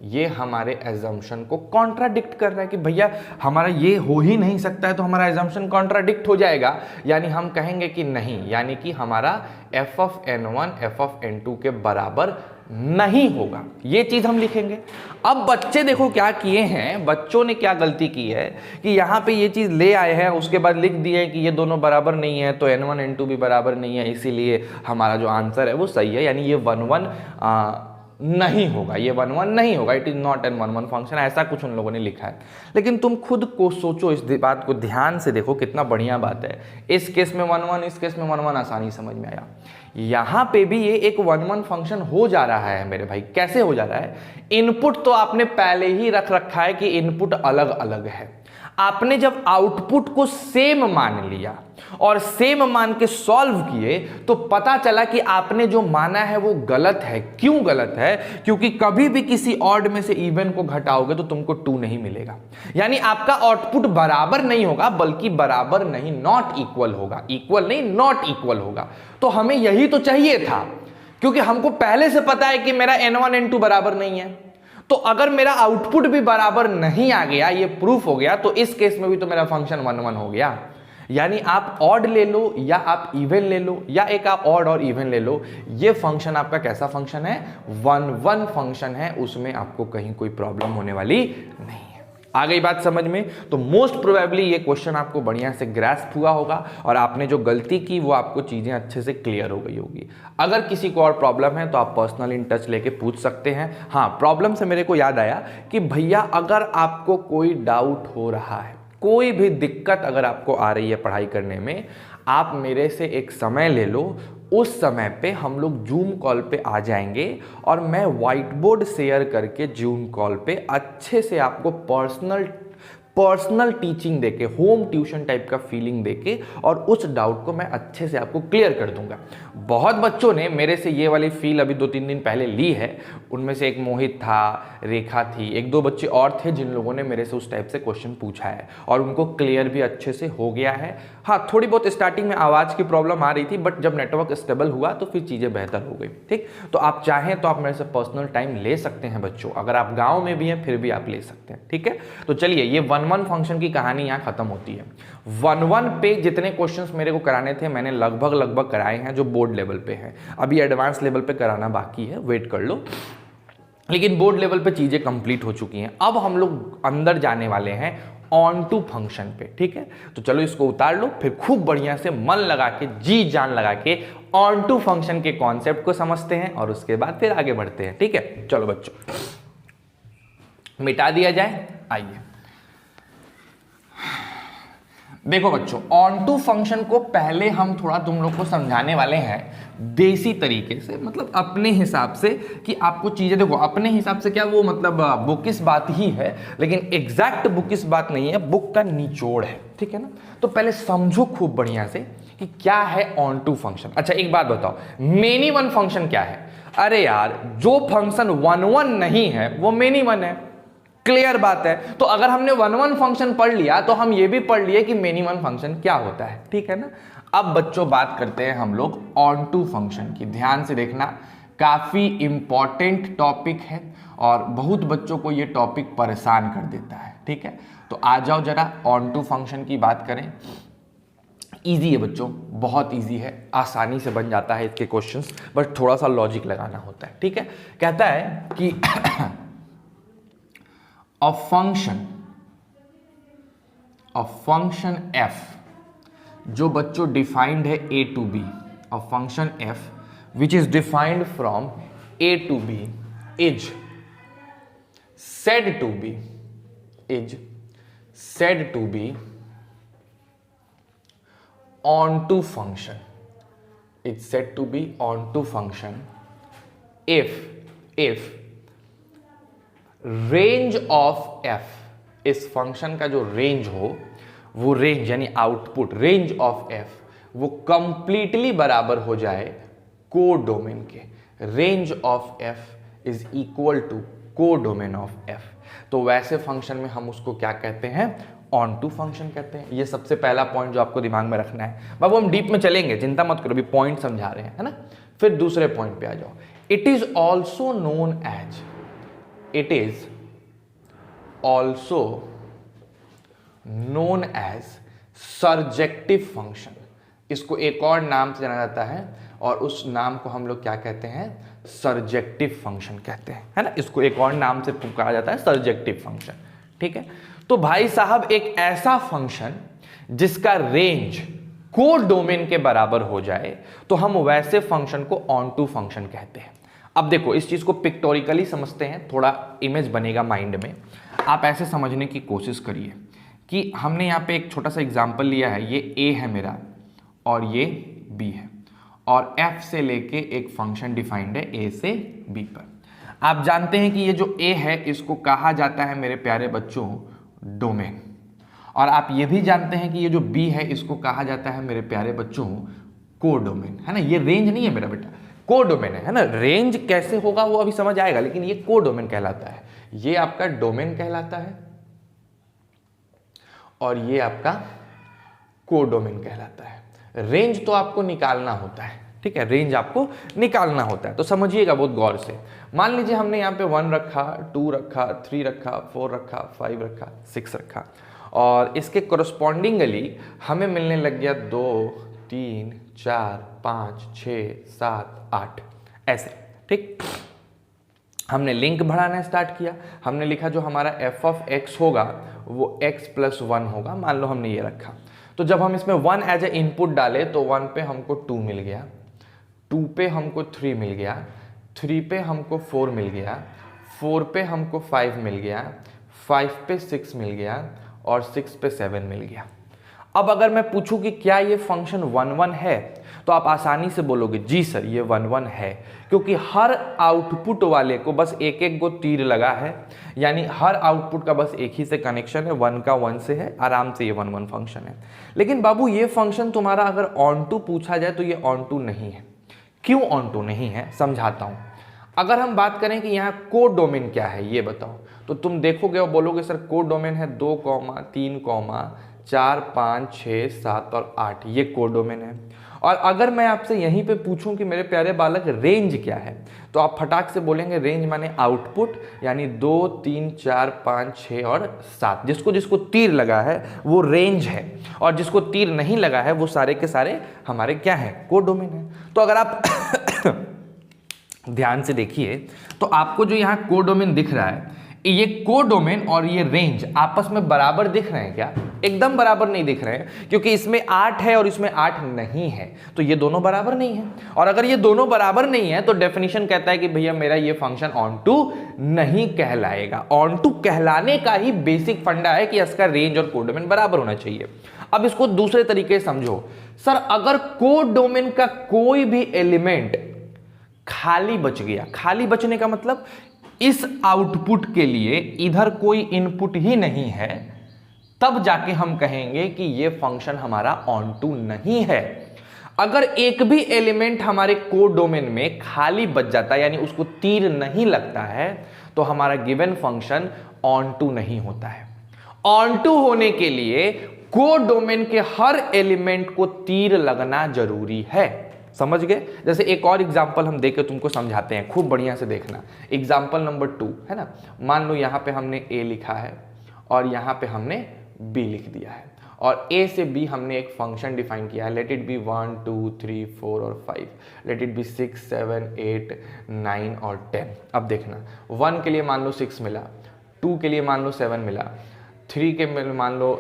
ये हमारे एजम्पशन को कॉन्ट्राडिक्ट कर रहा है कि भैया हमारा ये हो ही नहीं सकता है, तो हमारा एजम्पशन कॉन्ट्राडिक्ट हो जाएगा। यानी हम कहेंगे कि नहीं, यानी कि हमारा f of n1 f of n2 के बराबर नहीं होगा, ये चीज हम लिखेंगे। अब बच्चे देखो क्या किए हैं, बच्चों ने क्या गलती की है कि यहाँ पे ये चीज ले आए हैं, उसके बाद लिख दिए कि ये दोनों बराबर नहीं है, तो n1 n2 भी बराबर नहीं है, इसीलिए हमारा जो आंसर है वो सही है, यानी ये 1 1 नहीं होगा, ये 1 1 नहीं होगा, it is not an 1 1 function, ऐसा कुछ उन लोगों ने लिखा है। लेकिन तुम खुद को सोचो, इस बात को ध्यान से देखो, कितना बढ़िया बात है। इस केस में 1 1, इस केस में 1 1 आसानी समझ में आया। यहां पे भी ये एक 1 1 फंक्शन हो जा रहा है मेरे भाई। कैसे हो जा रहा है? इनपुट तो आपने पहले ही रख रखा है कि इनपुट अलग अलग है। आपने जब आउटपुट को सेम मान लिया और सेम मान के सॉल्व किए तो पता चला कि आपने जो माना है वो गलत है। क्यों गलत है? क्योंकि कभी भी किसी ऑड में से इवन को घटाओगे तो तुमको 2 नहीं मिलेगा, यानी आपका आउटपुट बराबर नहीं होगा, बल्कि बराबर नहीं, नॉट इक्वल होगा। इक्वल नहीं, नॉट इक्वल होगा। तो हमें यही तो चाहिए था, क्योंकि हमको पहले से पता है कि मेरा n1 n2 बराबर नहीं है। तो अगर मेरा आउटपुट भी बराबर नहीं आ गया, ये प्रूफ हो गया, तो इस केस में भी तो मेरा फंक्शन 1 1 हो गया। यानी आप ऑड ले लो या आप इवन ले लो, या एक आप ऑड और इवन ले लो, ये फंक्शन आपका कैसा फंक्शन है? 1 1 फंक्शन है, उसमें आपको कहीं कोई प्रॉब्लम होने वाली नहीं है। आ गई बात समझ में? तो मोस्ट प्रोबेबली ये क्वेश्चन आपको बढ़िया से ग्रास्प हुआ होगा और आपने जो गलती की वो आपको चीजें अच्छे से क्लियर हो गई होगी। अगर किसी को और प्रॉब्लम है तो आप पर्सनल इन टच लेके पूछ सकते हैं। हाँ, प्रॉब्लम से मेरे को याद आया कि भैया अगर आपको कोई डाउट हो रहा है, कोई भी दिक्कत अगर आपको आ रही है पढ़ाई करने में, आप मेरे से एक समय ले लो, उस समय पे हम लोग जूम कॉल पे आ जाएंगे और मैं व्हाइट बोर्ड शेयर करके जूम कॉल पे अच्छे से आपको पर्सनल टीचिंग देके, होम ट्यूशन टाइप का फीलिंग देके, और उस डाउट को मैं अच्छे से आपको क्लियर कर दूंगा। बहुत बच्चों ने मेरे से ये वाली फील अभी 2-3 दिन पहले ली है। उनमें से एक मोहित था, रेखा थी, 1-2 बच्चे और थे जिन लोगों ने मेरे से उस टाइप से क्वेश्चन पूछा है और उनको क्लियर भी अच्छे से हो गया है। हाँ, थोड़ी बहुत स्टार्टिंग में आवाज़ की प्रॉब्लम आ रही थी, बट जब नेटवर्क स्टेबल हुआ तो फिर चीज़ें बेहतर हो गई। ठीक, तो आप चाहें तो आप मेरे से पर्सनल टाइम ले सकते हैं बच्चों, अगर आप गाँव में भी हैं फिर भी आप ले सकते हैं। ठीक है, तो चलिए, ये 1 1 फंक्शन की कहानी यहाँ खत्म होती है। 1 1 पे जितने क्वेश्चंस मेरे को कराने थे मैंने लगभग कराए हैं, जो बोर्ड लेवल पे है। अभी एडवांस लेवल पे कराना बाकी है, वेट कर लो, लेकिन बोर्ड लेवल पे चीजें कंप्लीट हो चुकी हैं। अब हम लोग अंदर जाने वाले हैं ऑन टू फंक्शन पे। ठीक है, तो चलो इसको उतार लो, फिर खूब बढ़िया से मन लगा के, जी जान लगा के ऑन टू फंक्शन के कॉन्सेप्ट को समझते हैं और उसके बाद फिर आगे बढ़ते हैं। ठीक है, चलो बच्चों, मिटा दिया जाए। आइए देखो बच्चों, ऑन टू फंक्शन को पहले हम थोड़ा तुम लोग को समझाने वाले हैं देसी तरीके से, मतलब अपने हिसाब से, कि आपको चीजें देखो अपने हिसाब से, क्या वो मतलब बुकिस बात ही है, लेकिन एग्जैक्ट बुकिस बात नहीं है, बुक का निचोड़ है। ठीक है ना? तो पहले समझो खूब बढ़िया से कि क्या है ऑन टू फंक्शन। अच्छा एक बात बताओ, मेनी वन फंक्शन क्या है? अरे यार, जो फंक्शन 1 1 नहीं है वो मेनी वन है। क्लियर बात है। तो अगर हमने 1 1 फंक्शन पढ़ लिया तो हम ये भी पढ़ लिए कि मेनी वन फंक्शन क्या होता है। ठीक है ना? अब बच्चों बात करते हैं हम लोग ऑन टू फंक्शन की। ध्यान से देखना, काफी इंपॉर्टेंट टॉपिक है और बहुत बच्चों को ये टॉपिक परेशान कर देता है। ठीक है, तो आ जाओ जरा ऑन टू फंक्शन की बात करें। इजी है बच्चों, बहुत इजी है, आसानी से बन जाता है इसके क्वेश्चंस, बट थोड़ा सा लॉजिक लगाना होता है। ठीक है, कहता है कि a function f, जो बच्चों डिफाइंड है a to b, a function f which is defined from a to b is said to be onto function, it's said to be onto function if range of f, इस function का जो range हो, वो range यानी output, range of f वो completely बराबर हो जाए कोडोमेन के। Range of f is equal to codomain of f। तो वैसे फंक्शन में हम उसको क्या कहते हैं? ऑन टू फंक्शन कहते हैं। ये सबसे पहला पॉइंट जो आपको दिमाग में रखना है। बाबू हम डीप में चलेंगे, चिंता मत करो, अभी पॉइंट समझा रहे हैं, है ना? फिर दूसरे पॉइंट पे आ जाओ। It is also known as, it is also known as surjective function। इसको एक और नाम से जाना जाता है, और उस नाम को हम लोग क्या कहते हैं, सर्जेक्टिव फंक्शन कहते हैं, है ना। इसको एक और नाम से पुकारा जाता है, सर्जेक्टिव फंक्शन, ठीक है। तो भाई साहब एक ऐसा फंक्शन जिसका रेंज को डोमेन के बराबर हो जाए तो हम वैसे फंक्शन को ऑन टू फंक्शन कहते हैं। अब देखो इस चीज को पिक्टोरिकली समझते हैं, थोड़ा इमेज बनेगा माइंड में। आप ऐसे समझने की कोशिश करिए कि हमने यहाँ पे एक छोटा सा एग्जांपल लिया है, ये a है मेरा और ये b है, और f से लेके एक फंक्शन डिफाइंड है a से b पर। आप जानते हैं कि ये जो a है इसको कहा जाता है मेरे प्यारे बच्चों डोमेन, और आप ये भी जानते हैं कि ये जो b है इसको कहा जाता है मेरे प्यारे बच्चों कोडोमेन, है ना। ये रेंज नहीं है मेरा बेटा, कोडोमेन है ना। रेंज कैसे होगा वो अभी समझ आएगा, लेकिन ये कोडोमेन कहलाता है, ये आपका डोमेन कहलाता है और ये आपका कोडोमेन कहलाता है। रेंज तो आपको निकालना होता है, ठीक है, रेंज आपको निकालना होता है। तो समझिएगा बहुत गौर से। मान लीजिए हमने यहाँ पे 1 रखा, 2 रखा, 3 रखा, 4 रखा, 5 रखा, 6 रखा, और इसके कोरस्पॉन्डिंगली हमें मिलने लग गया 2, 3, 4, 5, 6, 7, 8 ऐसे, ठीक। हमने लिंक बढ़ाना स्टार्ट किया, हमने लिखा जो हमारा f ऑफ x होगा वो x प्लस 1 होगा, मान लो हमने ये रखा। तो जब हम इसमें 1 एज ए इनपुट डाले तो 1 पे हमको 2 मिल गया, 2 पे हमको 3 मिल गया, 3 पे हमको 4 मिल गया, 4 पे हमको 5 मिल गया, 5 पे 6 मिल गया और 6 पे 7 मिल गया। अब अगर मैं पूछूं कि क्या ये फंक्शन 1 1 है, तो आप आसानी से बोलोगे जी सर ये 1 1 है, क्योंकि हर आउटपुट वाले को बस एक एक को तीर लगा है, यानी हर आउटपुट का बस एक ही से कनेक्शन है, 1 का 1 से है, आराम से ये 1 1 फंक्शन है। लेकिन बाबू ये फंक्शन तुम्हारा अगर ऑन टू पूछा जाए तो ये ऑन टू नहीं है। क्यों ऑन टू नहीं है, समझाता हूं। अगर हम बात करें कि यहाँ को डोमेन क्या है ये बताओ, तो तुम देखोगे और बोलोगे सर को डोमेन है 2, 3, 4, 5, 6, 7 और 8, ये कोडोमेन है। और अगर मैं आपसे यहीं पे पूछूं कि मेरे प्यारे बालक रेंज क्या है, तो आप फटाक से बोलेंगे रेंज माने आउटपुट, यानी 2, 3, 4, 5, 6 और 7, जिसको जिसको तीर लगा है वो रेंज है, और जिसको तीर नहीं लगा है वो सारे के सारे हमारे क्या है, कोडोमेन है। तो अगर आप ध्यान से देखिए तो आपको जो यहाँ कोडोमेन दिख रहा है, ये कोडोमेन और ये रेंज आपस में बराबर दिख रहे हैं क्या? एकदम बराबर नहीं दिख रहे हैं, क्योंकि इसमें 8 है और इसमें 8 नहीं है, तो ये दोनों बराबर नहीं है। और अगर ये दोनों बराबर नहीं है तो डेफिनेशन कहता है कि भैया मेरा ये फंक्शन ऑन टू नहीं कहलाएगा। ऑन टू कहलाने का ही बेसिक फंडा है कि इसका रेंज और कोडोमेन बराबर होना चाहिए। अब इसको दूसरे तरीके से समझो, सर अगर कोडोमेन का कोई भी एलिमेंट खाली बच गया, खाली बचने का मतलब इस आउटपुट के लिए इधर कोई इनपुट ही नहीं है, तब जाके हम कहेंगे कि ये फंक्शन हमारा ऑन टू नहीं है। अगर एक भी एलिमेंट हमारे कोड डोमेन में खाली बच जाता है, यानी उसको तीर नहीं लगता है, तो हमारा गिवन फंक्शन ऑन टू नहीं होता है। ऑन टू होने के लिए कोड डोमेन के हर एलिमेंट को तीर लगना जरूरी है। समझ गए? जैसे एक और एग्जांपल हम देके तुमको समझाते हैं, खूब बढ़िया से देखना। एग्जांपल नंबर 2 है ना, मान लो यहाँ पे हमने a लिखा है और यहाँ पे हमने b लिख दिया है, और a से b हमने एक फंक्शन डिफाइन किया है, लेट इट बी 1 2 3 4 और 5, लेट इट बी 6 7 8 9 और 10। अब देखना, 1 के लिए मान लो 6 मिला, 2 के लिए मान लो 7 मिला, 3 के मान लो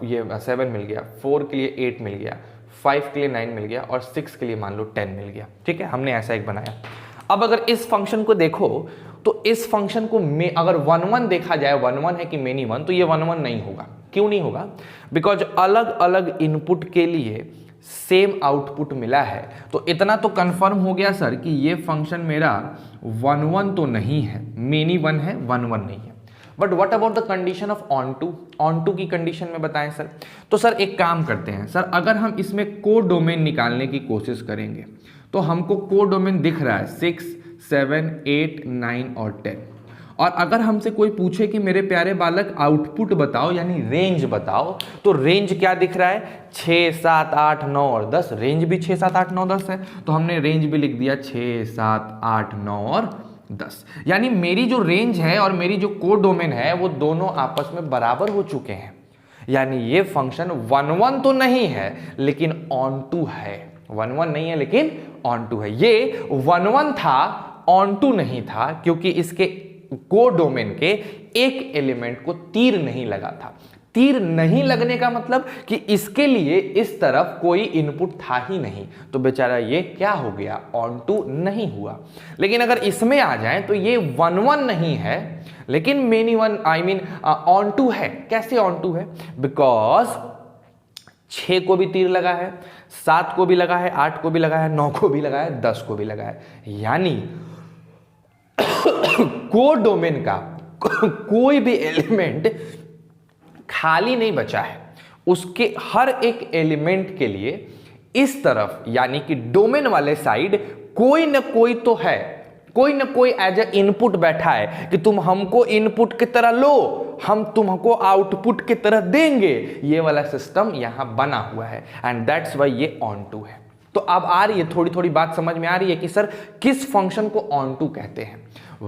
ये 7 मिल गया, 4 के लिए 8 मिल गया, 5 के लिए 9 मिल गया और 6 के लिए मान लो 10 मिल गया। ठीक है, हमने ऐसा एक बनाया। अब अगर इस फंक्शन को देखो तो इस फंक्शन को अगर 1 1 देखा जाए, 1 1 है कि मेनी 1, तो ये 1 1 नहीं होगा। क्यों नहीं होगा? बिकॉज अलग अलग इनपुट के लिए सेम आउटपुट मिला है, तो इतना तो कंफर्म हो गया सर कि ये फंक्शन मेरा 1 1 तो नहीं है, मेनी 1 है, 1 1 नहीं है। But what about the condition of onto? Onto की कंडीशन में बताएं सर। तो सर एक काम करते हैं सर, अगर हम इसमें को डोमेन निकालने की कोशिश करेंगे तो हमको को डोमेन दिख रहा है 6 7 8 9 और 10। और अगर हमसे कोई पूछे कि मेरे प्यारे बालक आउटपुट बताओ, यानी रेंज बताओ, तो रेंज क्या दिख रहा है? 6 7 8 9 और 10। रेंज भी 6 7 8 9 10 है, तो हमने रेंज भी लिख दिया 6 7 8 9 और 10। यानी मेरी जो रेंज है और मेरी जो कोड डोमेन है वो दोनों आपस में बराबर हो चुके हैं। यानी ये फंक्शन 1 1 तो नहीं है लेकिन ऑन टू है, 1 1 नहीं है लेकिन ऑन टू है। ये 1 1 था, ऑन टू नहीं था, क्योंकि इसके कोडोमेन के एक एलिमेंट को तीर नहीं लगा था। तीर नहीं लगने का मतलब कि इसके लिए इस तरफ कोई इनपुट था ही नहीं, तो बेचारा ये क्या हो गया, ऑन टू नहीं हुआ। लेकिन अगर इसमें आ जाए तो ये 1 1 नहीं है लेकिन मेनी वन ऑन टू है। कैसे ऑन टू है? बिकॉज 6 को भी तीर लगा है, 7 को भी लगा है, 8 को भी लगा है, 9 को भी लगा है, 10 को भी लगा है। यानी कोडोमेन का कोई भी एलिमेंट खाली नहीं बचा है। उसके हर एक एलिमेंट के लिए इस तरफ यानी कि डोमेन वाले साइड कोई ना कोई तो है, कोई ना कोई एज ए इनपुट बैठा है कि तुम हमको इनपुट की तरह लो, हम तुमको आउटपुट की तरह देंगे। ये वाला सिस्टम यहां बना हुआ है एंड दैट्स व्हाई ये ऑन टू है। तो अब आ रही है थोड़ी थोड़ी बात समझ में आ रही है कि सर किस फंक्शन को ऑन टू कहते हैं।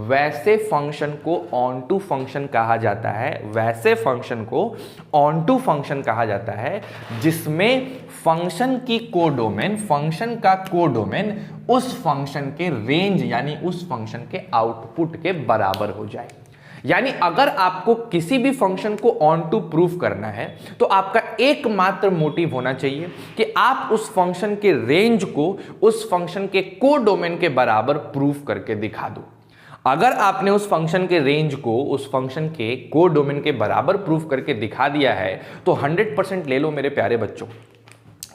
वैसे फंक्शन को ऑन टू फंक्शन कहा जाता है, वैसे फंक्शन को ऑन टू फंक्शन कहा जाता है जिसमें फंक्शन की कोडोमेन, फंक्शन का कोडोमेन उस फंक्शन के रेंज यानी उस फंक्शन के आउटपुट के बराबर हो जाए। यानी अगर आपको किसी भी फंक्शन को ऑन टू प्रूफ करना है तो आपका एकमात्र मोटिव होना चाहिए कि आप उस फंक्शन के रेंज को उस फंक्शन के कोडोमेन के बराबर प्रूफ करके दिखा दो। अगर आपने उस फंक्शन के रेंज को उस फंक्शन के कोडोमेन के बराबर प्रूफ करके दिखा दिया है तो 100% ले लो मेरे प्यारे बच्चों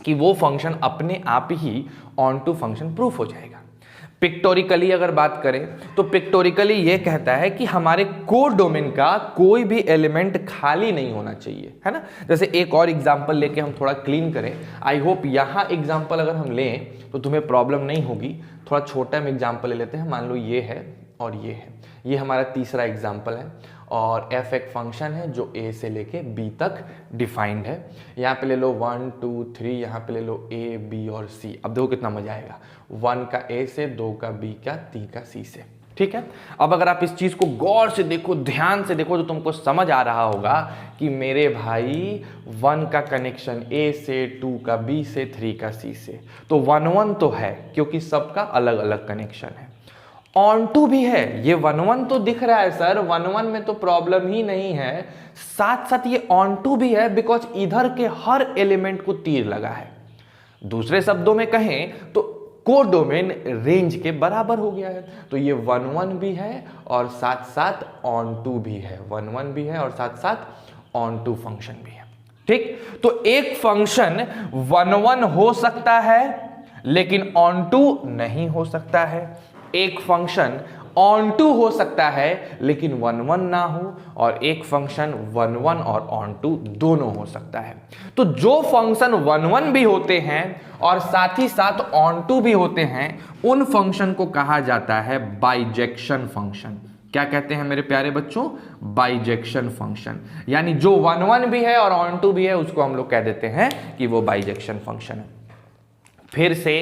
कि वो फंक्शन अपने आप ही ऑन टू फंक्शन प्रूफ हो जाएगा। पिक्टोरिकली अगर बात करें तो पिक्टोरिकली ये कहता है कि हमारे कोडोमेन का कोई भी एलिमेंट खाली नहीं होना चाहिए, है ना। जैसे एक और एग्जांपल लेके हम थोड़ा क्लीन करें। आई होप यहाँ एग्जांपल अगर हम लें तो तुम्हें प्रॉब्लम नहीं होगी। थोड़ा छोटा हम एग्जांपल ले लेते हैं। मान लो ये है और ये है, ये हमारा तीसरा एग्जांपल है और f एक फंक्शन है जो a से लेके b तक डिफाइंड है। यहाँ पे ले लो 1 2 3, यहाँ पे ले लो a b और c। अब देखो कितना मजा आएगा, 1 का a से, 2 का b का, 3 का c से। ठीक है। अब अगर आप इस चीज को गौर से देखो, ध्यान से देखो तो तुमको समझ आ रहा होगा कि मेरे भाई 1 का कनेक्शन a से, 2 का b से, 3 का c से, तो 1 1 तो है क्योंकि सबका अलग अलग कनेक्शन है। ऑन टू भी है, ये 1 1 तो दिख रहा है सर, 1 1 में तो प्रॉब्लम ही नहीं है। साथ साथ ये ऑन टू भी है बिकॉज इधर के हर एलिमेंट को तीर लगा है। दूसरे शब्दों में कहें तो कोडोमेन रेंज के बराबर हो गया है। तो ये 1 1 भी है और साथ साथ ऑन टू भी है, 1 1 भी है और साथ साथ ऑन टू फंक्शन भी है। ठीक, तो एक फंक्शन 1 1 हो सकता है लेकिन ऑन टू नहीं हो सकता है। एक फंक्शन ऑन टू हो सकता है लेकिन 1 1 ना हो, और एक फंक्शन 1 1 और ऑन टू दोनों हो सकता है। तो जो फंक्शन 1 1 भी होते हैं और साथ ही साथ ऑन टू भी होते हैं उन फंक्शन को कहा जाता है बाइजेक्शन फंक्शन। क्या कहते हैं मेरे प्यारे बच्चों? Bijection function. यानी जो 1 1 भी है और ऑन टू भी है उसको हम लोग कह देते हैं कि वो बाइजेक्शन फंक्शन है। फिर से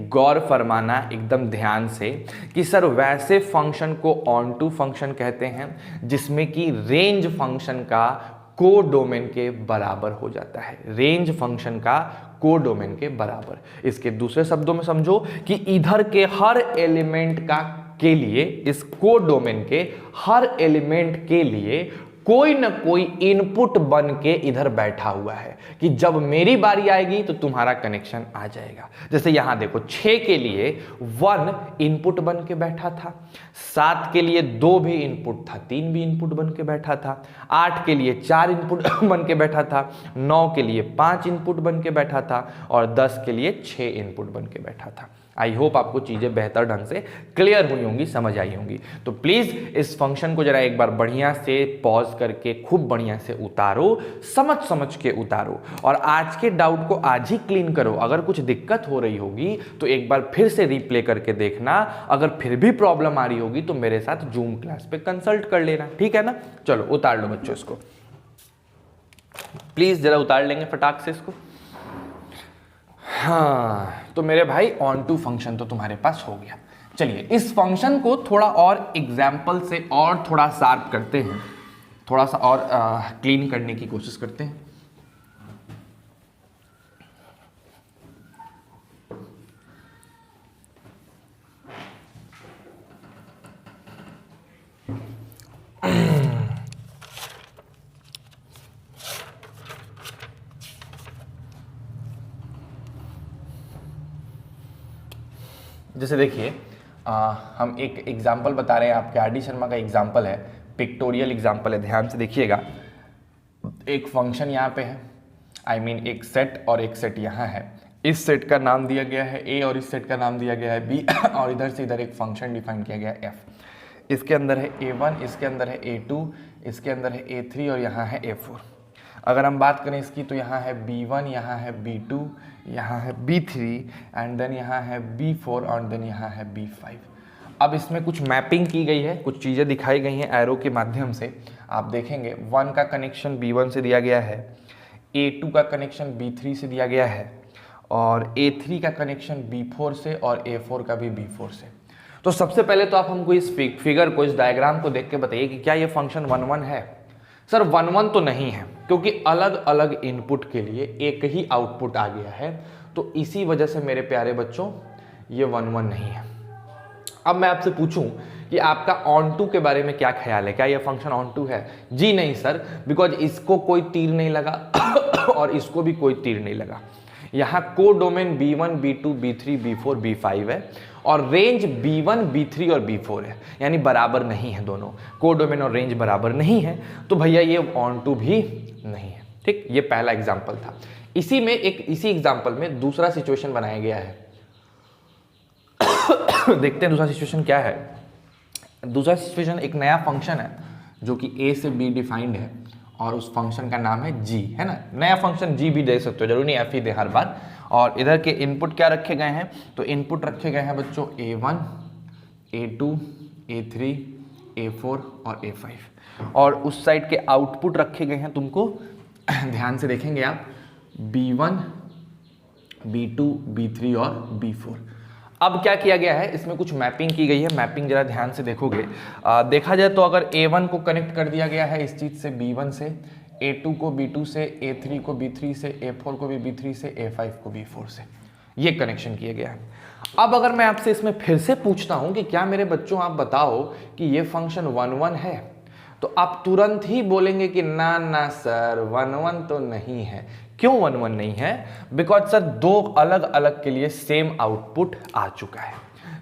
गौर फरमाना एकदम ध्यान से कि सर वैसे फंक्शन को ऑन टू फंक्शन कहते हैं जिसमें कि रेंज फंक्शन का कोडोमेन के बराबर हो जाता है। रेंज फंक्शन का कोडोमेन के बराबर। इसके दूसरे शब्दों में समझो कि इधर के हर एलिमेंट का के लिए, इस कोडोमेन के हर एलिमेंट के लिए कोई ना कोई इनपुट बन के इधर बैठा हुआ है कि जब मेरी बारी आएगी तो तुम्हारा कनेक्शन आ जाएगा। जैसे यहां देखो 6 के लिए 1 इनपुट बन के बैठा था, 7 के लिए 2 भी इनपुट था, 3 भी इनपुट बन के बैठा था, 8 के लिए 4 इनपुट बन के बैठा था, 9 के लिए 5 इनपुट बन के बैठा था और 10 के लिए 6 इनपुट बन के बैठा था। आई होप आपको चीजें बेहतर ढंग से क्लियर हुई होंगी, समझ आई होंगी। तो प्लीज इस फंक्शन को जरा एक बार बढ़िया से पॉज करके खूब बढ़िया से उतारो, समझ के उतारो और आज के डाउट को आज ही क्लीन करो। अगर कुछ दिक्कत हो रही होगी तो एक बार फिर से रिप्ले करके देखना। अगर फिर भी प्रॉब्लम आ रही होगी तो मेरे साथ जूम क्लास पे कंसल्ट कर लेना, ठीक है ना। चलो उतार लो बच्चों इसको, प्लीज जरा उतार लेंगे फटाक से इसको। हाँ, तो मेरे भाई ऑन टू फंक्शन तो तुम्हारे पास हो गया। चलिए इस फंक्शन को थोड़ा और एग्जाम्पल से और थोड़ा शार्प करते हैं, थोड़ा सा और क्लीन करने की कोशिश करते हैं। जैसे देखिए हम एक एग्जाम्पल बता रहे हैं, आपके आर.डी. शर्मा का एग्जाम्पल है, पिक्टोरियल एग्जाम्पल है, ध्यान से देखिएगा। एक फंक्शन यहाँ पे है, I mean एक सेट और एक सेट यहाँ है। इस सेट का नाम दिया गया है A और इस सेट का नाम दिया गया है B और इधर से इधर एक फंक्शन डिफाइन किया गया है F। इसके अंदर है A1, इसके अंदर है A2, इसके अंदर है A3 और यहाँ है A4। अगर हम बात करें इसकी तो यहाँ है B1, यहाँ है B2, यहाँ है B3 एंड देन यहाँ है B4 और देन यहाँ है B5। अब इसमें कुछ मैपिंग की गई है, कुछ चीज़ें दिखाई गई हैं एरो के माध्यम से। आप देखेंगे 1 का कनेक्शन B1 से दिया गया है, A2 का कनेक्शन B3 से दिया गया है और A3 का कनेक्शन B4 से और A4 का भी B4 से। तो सबसे पहले तो आप हमको इस फिगर को, इस डायग्राम को देख के बताइए कि क्या ये फंक्शन 1 1 है। सर 1 1 तो नहीं है, क्योंकि अलग अलग इनपुट के लिए एक ही आउटपुट आ गया है, तो इसी वजह से मेरे प्यारे बच्चों ये 1 1 नहीं है। अब मैं आपसे पूछूं कि आपका ऑन टू के बारे में क्या ख्याल है, क्या ये फंक्शन ऑन टू है? जी नहीं सर, बिकॉज इसको कोई तीर नहीं लगा और इसको भी कोई तीर नहीं लगा। यहाँ को domain B1, B2, B3, B4, B5 है और रेंज B1, B3 और B4 है, यानी बराबर नहीं है दोनों, को डोमेन और रेंज बराबर नहीं है, तो भैया ये ऑन टू भी नहीं है। ठीक, ये पहला एग्जाम्पल था। इसी एग्जाम्पल में दूसरा सिचुएशन बनाया गया है। देखते हैं दूसरा सिचुएशन क्या है। दूसरा सिचुएशन एक नया फंक्शन है जो कि A से B डिफाइंड है और उस फंक्शन का नाम है G, है ना। नया फंक्शन G भी दे सकते हो, जरूरी नहीं F ही दे हर बार। और इधर के इनपुट क्या रखे गए हैं, तो इनपुट रखे गए हैं बच्चों A1, A2, A3, A4 और A5 और उस साइड के आउटपुट रखे गए हैं, तुमको ध्यान से देखेंगे आप, B1, B2, B3 और B4। अब क्या किया गया है, इसमें कुछ मैपिंग की गई है। मैपिंग जरा ध्यान से देखोगे, देखा जाए तो अगर A1 को कनेक्ट कर दिया गया है इस चीज से B1 से, A2 को B2 से, A3 को B3 से, A4 को भी B3 से, A5 को B4 से, ये कनेक्शन किया गया है। अब अगर मैं आपसे इसमें फिर से पूछता हूं कि क्या मेरे बच्चों आप बताओ कि ये फंक्शन 1 1 है, तो आप तुरंत ही बोलेंगे कि ना ना सर 1 1 तो नहीं है। क्यों 1 1 नहीं है? बिकॉज सर दो अलग अलग के लिए सेम आउटपुट आ चुका है।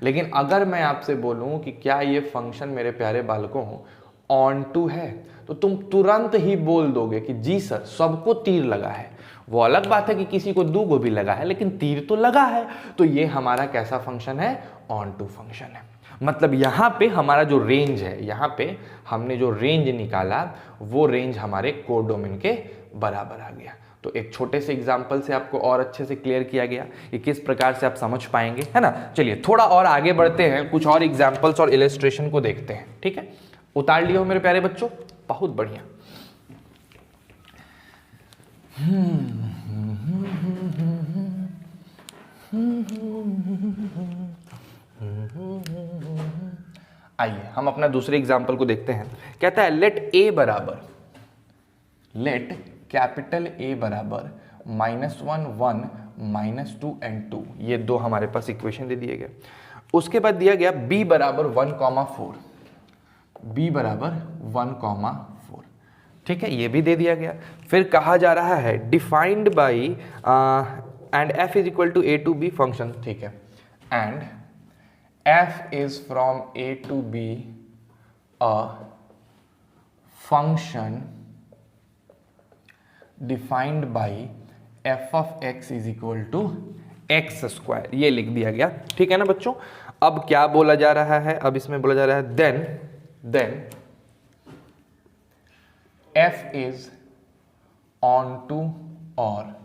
लेकिन अगर मैं आपसे बोलूं कि क्या ये फंक्शन मेरे प्यारे बालकों ऑन टू है, तो तुम तुरंत ही बोल दोगे कि जी सर, सबको तीर लगा है। वो अलग बात है कि किसी को 2 भी लगा है, लेकिन तीर तो लगा है, तो ये हमारा कैसा फंक्शन है? ऑन टू फंक्शन है। मतलब यहाँ पे हमारा जो रेंज है, यहाँ पे हमने जो रेंज निकाला वो रेंज हमारे कोडोमेन के बराबर आ गया। तो एक छोटे से एग्जाम्पल से आपको और अच्छे से क्लियर किया गया कि किस प्रकार से आप समझ पाएंगे, है ना। चलिए थोड़ा और आगे बढ़ते हैं, कुछ और एग्जाम्पल्स और इलस्ट्रेशन को देखते हैं। ठीक है, उतार लियो मेरे प्यारे बच्चों, बहुत बढ़िया। आइए हम अपना दूसरे एग्जाम्पल को देखते हैं। कहता है लेट A बराबर, लेट कैपिटल A बराबर -1 1 -2 एंड 2, ये दो हमारे पास इक्वेशन दे दिए गए। उसके बाद दिया गया B बराबर 1,4, B बराबर 1,4, ठीक है, ये भी दे दिया गया। फिर कहा जा रहा है defined by and f is equal to A to B function, ठीक है, and f is from A to B a function defined by f of x is equal to x square, ये लिख दिया गया। ठीक है ना बच्चों। अब क्या बोला जा रहा है, अब इसमें बोला जा रहा है then f is onto और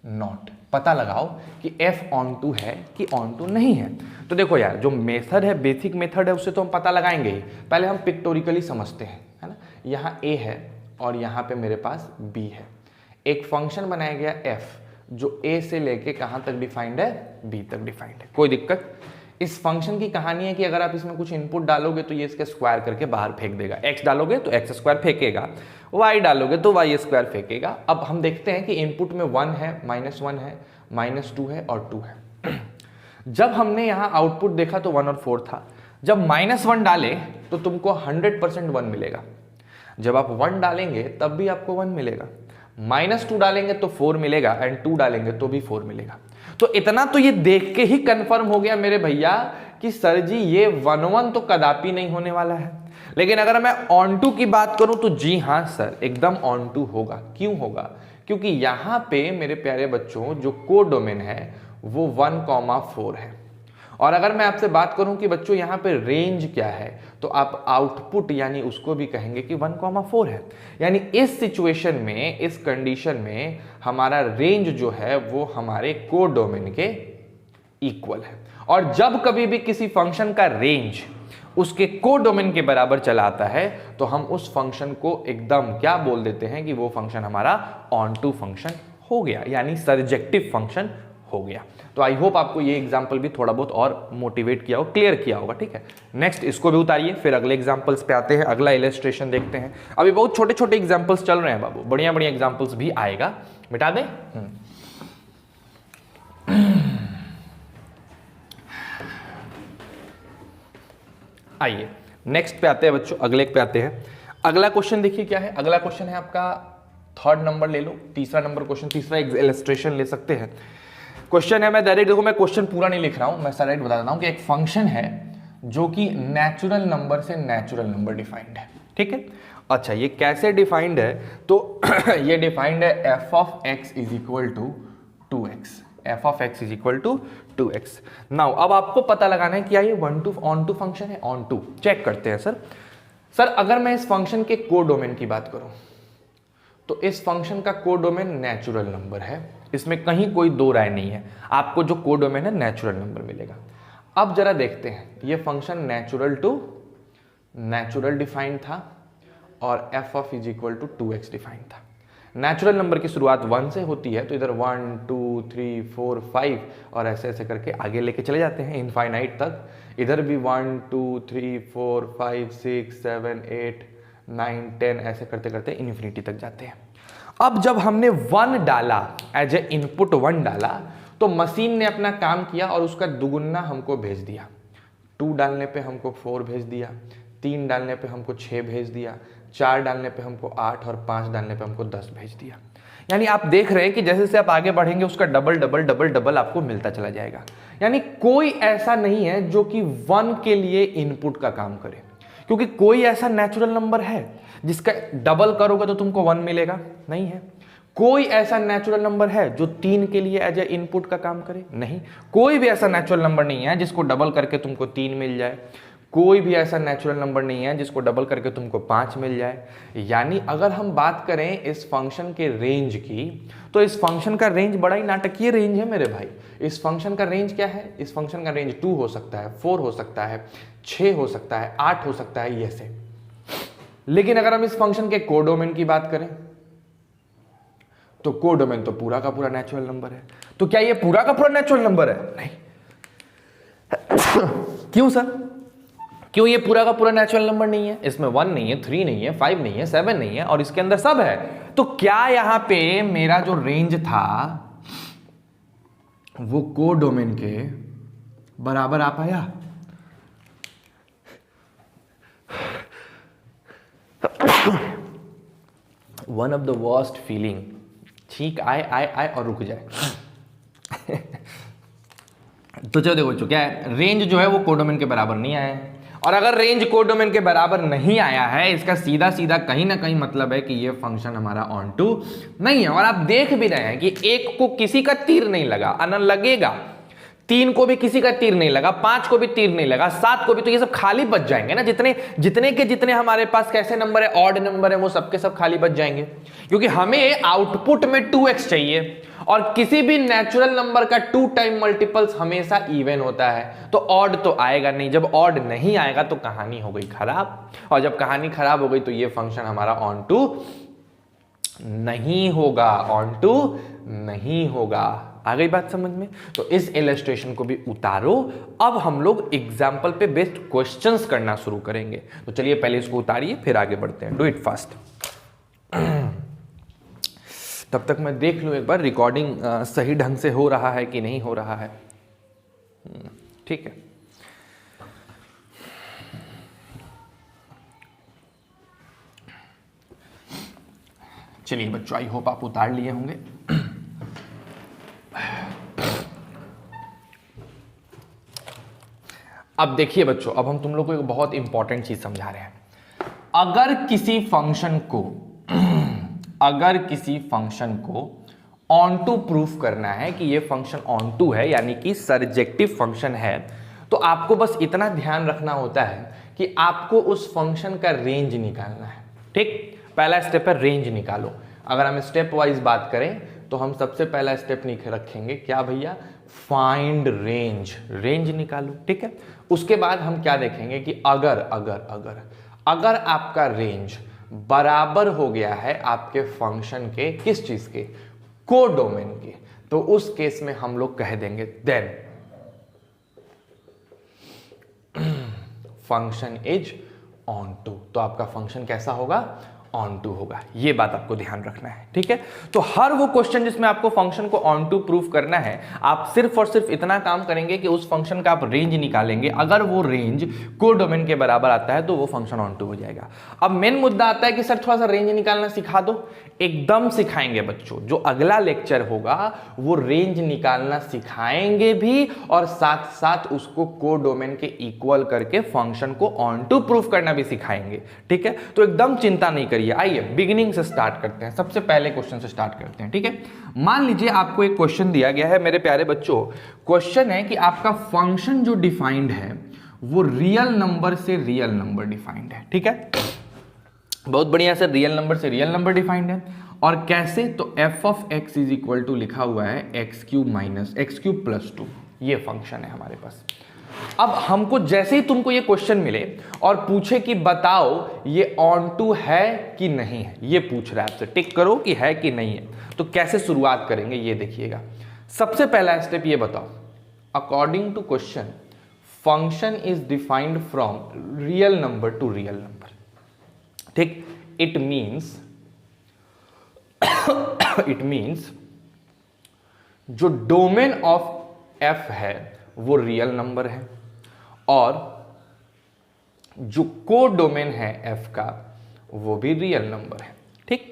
नॉट। पता लगाओ कि f ऑन टू है कि ऑन टू नहीं है। तो देखो यार, जो मेथड है, बेसिक मेथड है, उससे तो हम पता लगाएंगे ही। पहले हम पिक्टोरिकली समझते हैं, है ना। यहाँ a है और यहाँ पे मेरे पास b है। एक फंक्शन बनाया गया f जो a से लेके कहाँ तक डिफाइंड है, b तक डिफाइंड है। कोई दिक्कत? इस फंक्शन की कहानी है कि अगर आप इसमें कुछ इनपुट डालोगे तो ये इसके स्क्वायर करके बाहर फेंक देगा। x डालोगे तो x स्क्वायर फेंकेगा, y डालोगे तो y स्क्वायर फेंकेगा। अब हम देखते हैं कि इनपुट में 1 है, -1 है, -2 है और 2 है। जब हमने यहाँ आउटपुट देखा तो 1 और 4 था। जब -1 डाले तो तुमको 100% 1 मिलेगा। जब आप 1 डालेंगे तब भी आपको 1 मिलेगा। -2 डालेंगे तो 4 मिलेगा एंड 2 डालेंगे तो भी 4 मिलेगा। तो इतना तो ये देख के ही कंफर्म हो गया मेरे भैया कि सर जी ये 1 1 तो कदापि नहीं होने वाला है। लेकिन अगर मैं ऑन टू की बात करूं तो जी हाँ सर, एकदम ऑन टू होगा। क्यों होगा? क्योंकि यहां पे मेरे प्यारे बच्चों जो कोडोमेन है वो 1,4 है। और अगर मैं आपसे बात करूं कि बच्चों यहां पे रेंज क्या है, तो आप आउटपुट यानी उसको भी कहेंगे कि 1,4 है। यानी इस सिचुएशन में, इस कंडीशन में हमारा रेंज जो है वो हमारे कोडोमेन के इक्वल है। और जब कभी भी किसी फंक्शन का रेंज उसके कोडोमेन के बराबर चला आता है तो हम उस फंक्शन को एकदम क्या बोल देते हैं कि वो फंक्शन हमारा ऑन टू फंक्शन हो गया, यानी सर्जेक्टिव फंक्शन हो गया। तो आई होप आपको ये एग्जांपल भी थोड़ा बहुत और मोटिवेट किया हो, क्लियर किया होगा। ठीक है, नेक्स्ट इसको भी उतारिए, फिर अगले एग्जांपल्स पे आते हैं, अगला इलस्ट्रेशन देखते हैं। अभी बहुत छोटे छोटे एग्जांपल्स चल रहे हैं बाबू, बढ़िया बढ़िया एग्जांपल्स भी आएगा। मिटा दें? आइए नेक्स्ट पे आते हैं बच्चों, अगले पे आते हैं। अगला क्वेश्चन देखिए क्या है। अगला क्वेश्चन है आपका 3rd नंबर ले लो, तीसरा नंबर क्वेश्चन, तीसरा इलस्ट्रेशन ले सकते हैं। क्वेश्चन है, मैं डायरेक्ट देखो, मैं क्वेश्चन पूरा नहीं लिख रहा हूं, मैं डायरेक्ट बता देता हूं कि एक फंक्शन है जो कि नेचुरल नंबर से नेचुरल नंबर डिफाइंड है। ठीक है, अच्छा ये कैसे डिफाइंड है? तो ये डिफाइंड है f of x is equal to 2x, f of x is equal to 2x। Now अब आपको पता लगाना है कि क्या ये ऑन टू फंक्शन है? ऑन टू चेक करते हैं सर अगर मैं इस फंक्शन के कोडोमेन की बात करूं तो इस फंक्शन का कोडोमेन नेचुरल नंबर है, इसमें कहीं कोई दो राय नहीं है, आपको जो कोडोमेन है नेचुरल नंबर मिलेगा। अब जरा देखते हैं, ये function natural to natural defined था और f of is equal to 2x defined था। नेचुरल नंबर की शुरुआत 1 से होती है, तो इधर 1 2 3 4 5 और ऐसे ऐसे करके आगे लेके चले जाते हैं इनफाइनाइट तक। इधर भी 1 2 3 4 5 6 7 8 9 10 ऐसे करते करते इन्फिनिटी तक जाते हैं। अब जब हमने 1 डाला, एज ए इनपुट 1 डाला, तो मशीन ने अपना काम किया और उसका दुगुना हमको भेज दिया। 2 डालने पे हमको 4 भेज दिया, 3 डालने पे हमको 6 भेज दिया, 4 डालने पे हमको 8 और 5 डालने पे हमको 10 भेज दिया। यानी आप देख रहे हैं कि जैसे जैसे आप आगे बढ़ेंगे उसका डबल डबल डबल डबल आपको मिलता चला जाएगा। यानी कोई ऐसा नहीं है जो कि 1 के लिए इनपुट का काम करे, क्योंकि कोई ऐसा नेचुरल नंबर है जिसका डबल करोगे तो तुमको 1 मिलेगा? नहीं है। कोई ऐसा नेचुरल नंबर है जो 3 के लिए एज ए इनपुट का काम करे? नहीं। कोई भी ऐसा नेचुरल नंबर नहीं है जिसको डबल करके तुमको 3 मिल जाए। कोई भी ऐसा नेचुरल नंबर नहीं है जिसको डबल करके तुमको 5 मिल जाए। यानी अगर हम बात करें इस फंक्शन के रेंज की, तो इस फंक्शन का रेंज बड़ा ही नाटकीय रेंज है मेरे भाई। इस फंक्शन का रेंज क्या है? इस फंक्शन का रेंज 2 हो सकता है, 4 हो सकता है, 6 हो सकता है, 8 हो सकता है, ये से। लेकिन अगर हम इस फंक्शन के कोडोमेन की बात करें तो कोडोमेन तो पूरा का पूरा नेचुरल नंबर है। तो क्या ये पूरा का पूरा नेचुरल नंबर है? नहीं। क्यों सर? क्यों ये पूरा का पूरा नेचुरल नंबर नहीं है? इसमें 1 नहीं है, 3 नहीं है, 5 नहीं है, 7 नहीं है और इसके अंदर सब है। तो क्या यहां पे मेरा जो रेंज था वो कोडोमेन के बराबर आ पाया? One of the worst feeling, छींक आए और रुक जाए। तो चलो देखो बच्चों, क्या है, रेंज जो है वो कोडोमेन के बराबर नहीं आया है। और अगर रेंज कोडोमेन के बराबर नहीं आया है, इसका सीधा सीधा कहीं ना कहीं मतलब है कि ये फंक्शन हमारा ऑन टू नहीं है। और आप देख भी रहे हैं कि 1 को किसी का तीर नहीं लगा, अनल लगेगा, 3 को भी किसी का तीर नहीं लगा, 5 को भी तीर नहीं लगा, 7 को भी, तो ये सब खाली बच जाएंगे ना। जितने जितने के जितने हमारे पास कैसे नंबर है, ऑड नंबर है, वो सबके सब खाली बच जाएंगे, क्योंकि हमें आउटपुट में 2x चाहिए और किसी भी नेचुरल नंबर का 2 टाइम मल्टीपल्स हमेशा इवन होता है, तो ऑड तो आएगा नहीं। जब ऑड नहीं आएगा तो कहानी हो गई खराब, और जब कहानी खराब हो गई तो ये फंक्शन हमारा ऑन टू नहीं होगा, ऑन टू नहीं होगा। आ गई बात समझ में? तो इस इलस्ट्रेशन को भी उतारो। अब हम लोग एग्जाम्पल पे बेस्ड क्वेश्चंस करना शुरू करेंगे। तो चलिए पहले इसको उतारिए, फिर आगे बढ़ते हैं। Do it fast. तब तक मैं देख लूं एक बार रिकॉर्डिंग सही ढंग से हो रहा है कि नहीं हो रहा है। ठीक है, चलिए बच्चों, आई होप आप उतार लिए होंगे। अब देखिए बच्चों, अब हम तुम लोग को एक बहुत इंपॉर्टेंट चीज समझा रहे हैं। अगर किसी फंक्शन को ऑन टू प्रूफ करना है कि ये फंक्शन ऑन टू है, यानी कि सर्जेक्टिव फंक्शन है, तो आपको बस इतना ध्यान रखना होता है कि आपको उस फंक्शन का रेंज निकालना है। ठीक, पहला स्टेप है रेंज निकालो। अगर हम स्टेप वाइज बात करें तो हम सबसे पहला स्टेप रखेंगे क्या भैया, फाइंड रेंज, रेंज निकालो। ठीक है, उसके बाद हम क्या देखेंगे कि अगर आपका रेंज बराबर हो गया है आपके फंक्शन के, किस चीज के, कोडोमेन के, तो उस केस में हम लोग कह देंगे then function is onto. तो आपका फंक्शन कैसा होगा, ऑन टू होगा। ये बात आपको ध्यान रखना है। ठीक है, तो हर वो क्वेश्चन जिसमें आपको फंक्शन को ऑन टू प्रूफ करना है, आप सिर्फ और सिर्फ इतना काम करेंगे कि उस फंक्शन का आप रेंज निकालेंगे। अगर वो रेंज कोडोमेन के बराबर आता है तो वो फंक्शन ऑन टू हो जाएगा। अब मेन मुद्दा आता है कि सर थोड़ा सा रेंज निकालना सिखा दो। एकदम सिखाएंगे बच्चों, जो अगला लेक्चर होगा वो रेंज निकालना सिखाएंगे भी, और साथ साथ उसको कोडोमेन के इक्वल करके फंक्शन को ऑन टू प्रूफ करना भी सिखाएंगे। ठीक है, तो एकदम चिंता नहीं करिए। आइए बिगिनिंग से स्टार्ट करते हैं, सबसे पहले क्वेश्चन से स्टार्ट करते हैं। ठीक है, मान लीजिए आपको एक क्वेश्चन दिया गया है मेरे प्यारे बच्चों। क्वेश्चन है कि आपका फंक्शन जो डिफाइंड है वो रियल नंबर से रियल नंबर डिफाइंड है। ठीक है, बहुत बढ़िया सर, रियल नंबर से रियल नंबर डिफाइंड है। और कैसे, तो f of x is equal to लिखा हुआ है x cube minus x cube plus 2, ये फंक्शन है हमारे पास। अब हमको जैसे ही तुमको ये क्वेश्चन मिले और पूछे कि बताओ ये ऑन टू है कि नहीं है, ये पूछ रहा है आपसे, टिक करो कि है कि नहीं है। तो कैसे शुरुआत करेंगे ये देखिएगा। सबसे पहला स्टेप ये बताओ, according to question function is defined from real number to real number. ठीक, इट मीन्स जो डोमेन ऑफ एफ है वो रियल नंबर है, और जो कोडोमेन है एफ का वो भी रियल नंबर है। ठीक,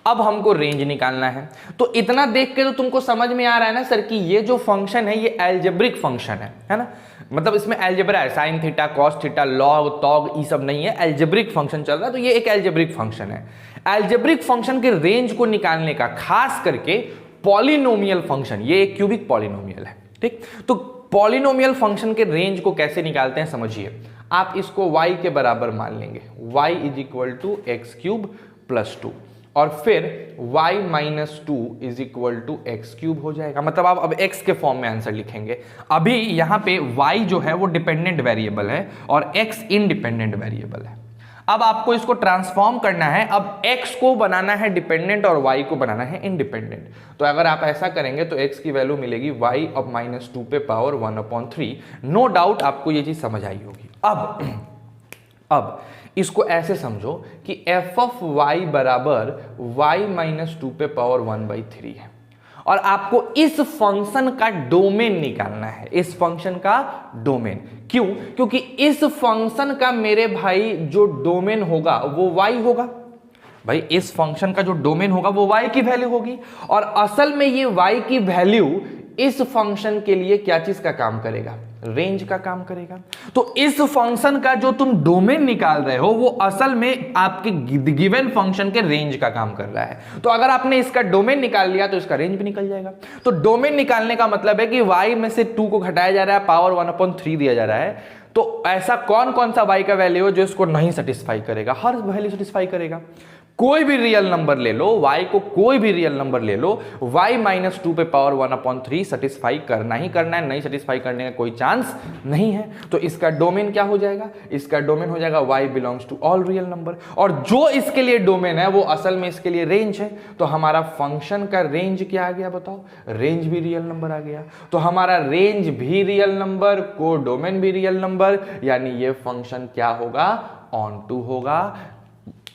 अब हमको रेंज निकालना है। तो इतना देख के तो तुमको समझ में आ रहा है ना सर कि ये जो फंक्शन है ये एल्जेब्रिक फंक्शन है ना, मतलब इसमें एल्जेब्रा है, sine theta cos theta log तॉग ये सब नहीं है, एल्जेब्रिक फंक्शन चल रहा है। तो ये एक एल्जेब्रिक फंक्शन है। एल्जेब्रिक फंक्शन के रेंज को निकालने का, खास करके पॉलिनोमियल फंक्शन, ये एक क्यूबिक पॉलिनोमियल है। ठीक, तो पॉलिनोमियल फंक्शन के रेंज को कैसे निकालते हैं समझिए। आप इसको y के बराबर मान लेंगे, y is equal to x cube plus 2, और फिर y minus 2 is equal to x cube हो जाएगा। मतलब आप अब x के फॉर्म में आंसर लिखेंगे। अभी यहां पे y जो है वो डिपेंडेंट वेरिएबल है और x इंडिपेंडेंट वेरिएबल है। अब आपको इसको ट्रांसफॉर्म करना है। अब x को बनाना है डिपेंडेंट और y को बनाना है इंडिपेंडेंट। तो अगर आप ऐसा करेंगे तो x की वैल्यू मिलेगी y अब माइनस 2 पे पावर 1/3। नो डाउट आपको ये चीज समझ आई होगी। अब इसको ऐसे समझो कि f ऑफ y बराबर y माइनस 2 पे पावर 1/3 है, और आपको इस फंक्शन का डोमेन निकालना है। इस फंक्शन का डोमेन क्यों? क्योंकि इस फंक्शन का मेरे भाई जो डोमेन होगा वो y होगा। भाई इस फंक्शन का जो डोमेन होगा वो y की वैल्यू होगी, और असल में ये y की वैल्यू इस फंक्शन के लिए क्या चीज का काम करेगा? रेंज का काम करेगा। तो इस फंक्शन का जो तुम डोमेन निकाल रहे हो वो असल में आपके गिवन फंक्शन के रेंज का काम कर रहा है। तो अगर आपने इसका डोमेन निकाल लिया तो इसका रेंज भी निकल जाएगा। तो डोमेन निकालने का मतलब है कि y में से 2 को घटाया जा रहा है, पावर 1/3 दिया जा रहा है। तो ऐसा कौन कौन सा y का वैल्यू है जो इसको नहीं सेटिस्फाई करेगा? हर वैल्यू सेटिस्फाई करेगा। कोई भी रियल नंबर ले लो, y को कोई भी रियल नंबर ले लो, y माइनस 2 पे पावर 1/3 सेटिस्फाई करना ही करना है, नहीं सेटिस्फाई करने का कोई चांस नहीं है। तो इसका डोमेन क्या हो जाएगा? इसका डोमेन हो जाएगा y belongs to all real number, और जो इसके लिए डोमेन है वो असल में इसके लिए रेंज है। तो हमारा फंक्शन का रेंज क्या आ गया बताओ? रेंज भी रियल नंबर आ गया। तो हमारा रेंज भी रियल नंबर, को डोमेन भी रियल नंबर, यानी ये फंक्शन क्या होगा? ऑन टू होगा।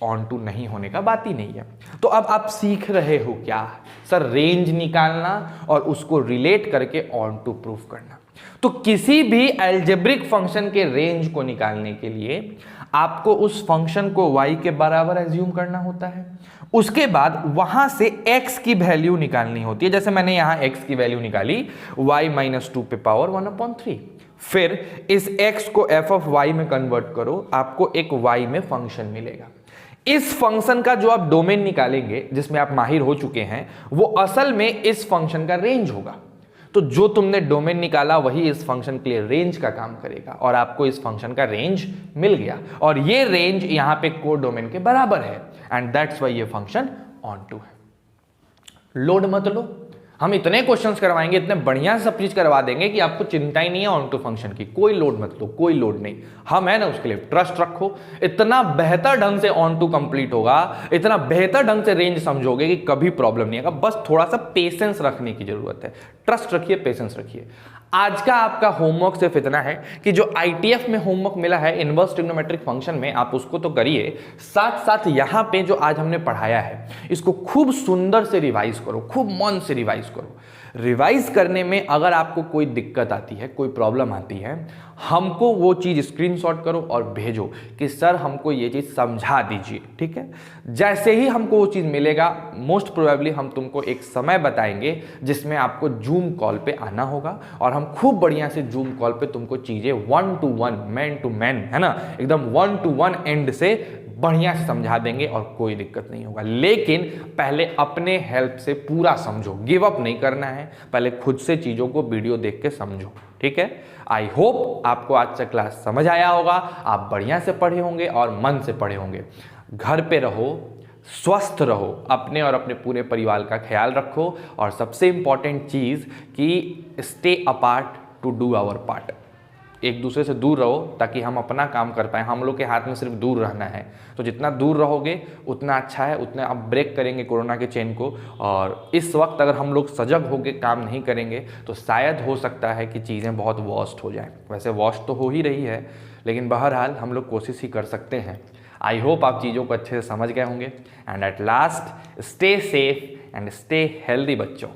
ऑन टू नहीं होने का बात ही नहीं है। तो अब आप सीख रहे हो क्या सर, रेंज निकालना और उसको रिलेट करके ऑन टू प्रूव करना। तो किसी भी अलजेब्रिक फंक्शन के रेंज को निकालने के लिए आपको उस फंक्शन को y के बराबर एज्यूम करना होता है, उसके बाद वहां से x की वैल्यू निकालनी होती है। जैसे मैंने यहां x की वैल्यू निकाली y - 2 पे पावर 1/3। फिर इस x को f ऑफ y में कन्वर्ट करो, आपको एक y में फंक्शन मिलेगा। इस फंक्शन का जो आप डोमेन निकालेंगे, जिसमें आप माहिर हो चुके हैं, वो असल में इस फंक्शन का रेंज होगा। तो जो तुमने डोमेन निकाला वही इस फंक्शन के लिए रेंज का काम करेगा, और आपको इस फंक्शन का रेंज मिल गया, और ये रेंज यहां पे कोड डोमेन के बराबर है, एंड दैट्स व्हाई ये फंक्शन ऑन टू है। लोड मत लो, हम इतने क्वेश्चंस करवाएंगे, इतने बढ़िया से सब चीज करवा देंगे कि आपको चिंता ही नहीं है ऑन टू फंक्शन की। कोई लोड मत लो, कोई लोड नहीं, हम है ना उसके लिए, ट्रस्ट रखो। इतना बेहतर ढंग से ऑन टू कंप्लीट होगा, इतना बेहतर ढंग से रेंज समझोगे कि कभी प्रॉब्लम नहीं आएगा। बस थोड़ा सा पेशेंस रखने की जरूरत है, ट्रस्ट रखिए, पेशेंस रखिए। आज का आपका होमवर्क सिर्फ इतना है कि जो आईटीएफ में होमवर्क मिला है इनवर्स ट्रिग्नोमेट्रिक फंक्शन में, आप उसको तो करिए, साथ साथ यहां पे जो आज हमने पढ़ाया है इसको खूब सुंदर से रिवाइज करो, खूब मन से रिवाइज करो। रिवाइज करने में अगर आपको कोई दिक्कत आती है, कोई प्रॉब्लम आती है, हमको वो चीज़ स्क्रीनशॉट करो और भेजो कि सर हमको ये चीज़ समझा दीजिए, ठीक है। जैसे ही हमको वो चीज़ मिलेगा, मोस्ट प्रोबेबली हम तुमको एक समय बताएंगे जिसमें आपको जूम कॉल पे आना होगा, और हम खूब बढ़िया से जूम कॉल पे तुमको चीज़ें 1 to 1, मैन टू मैन, है ना, एकदम 1 to 1 एंड से बढ़िया से समझा देंगे और कोई दिक्कत नहीं होगा। लेकिन पहले अपने हेल्प से पूरा समझो, गिव अप नहीं करना है, पहले खुद से चीज़ों को वीडियो देख के समझो, ठीक है। आई होप आपको आज का क्लास समझ आया होगा, आप बढ़िया से पढ़े होंगे और मन से पढ़े होंगे। घर पे रहो, स्वस्थ रहो, अपने और अपने पूरे परिवार का ख्याल रखो, और सबसे इंपॉर्टेंट चीज़ कि stay apart to do our part. एक दूसरे से दूर रहो ताकि हम अपना काम कर पाएँ। हम लोग के हाथ में सिर्फ दूर रहना है, तो जितना दूर रहोगे उतना अच्छा है, उतना आप ब्रेक करेंगे कोरोना के चेन को। और इस वक्त अगर हम लोग सजग होकर काम नहीं करेंगे तो शायद हो सकता है कि चीज़ें बहुत वर्स्ट हो जाएं। वैसे वर्स्ट तो हो ही रही है, लेकिन बहरहाल हम लोग कोशिश ही कर सकते हैं। आई होप आप चीज़ों को अच्छे से समझ गए होंगे, and at last stay safe and stay healthy बच्चों।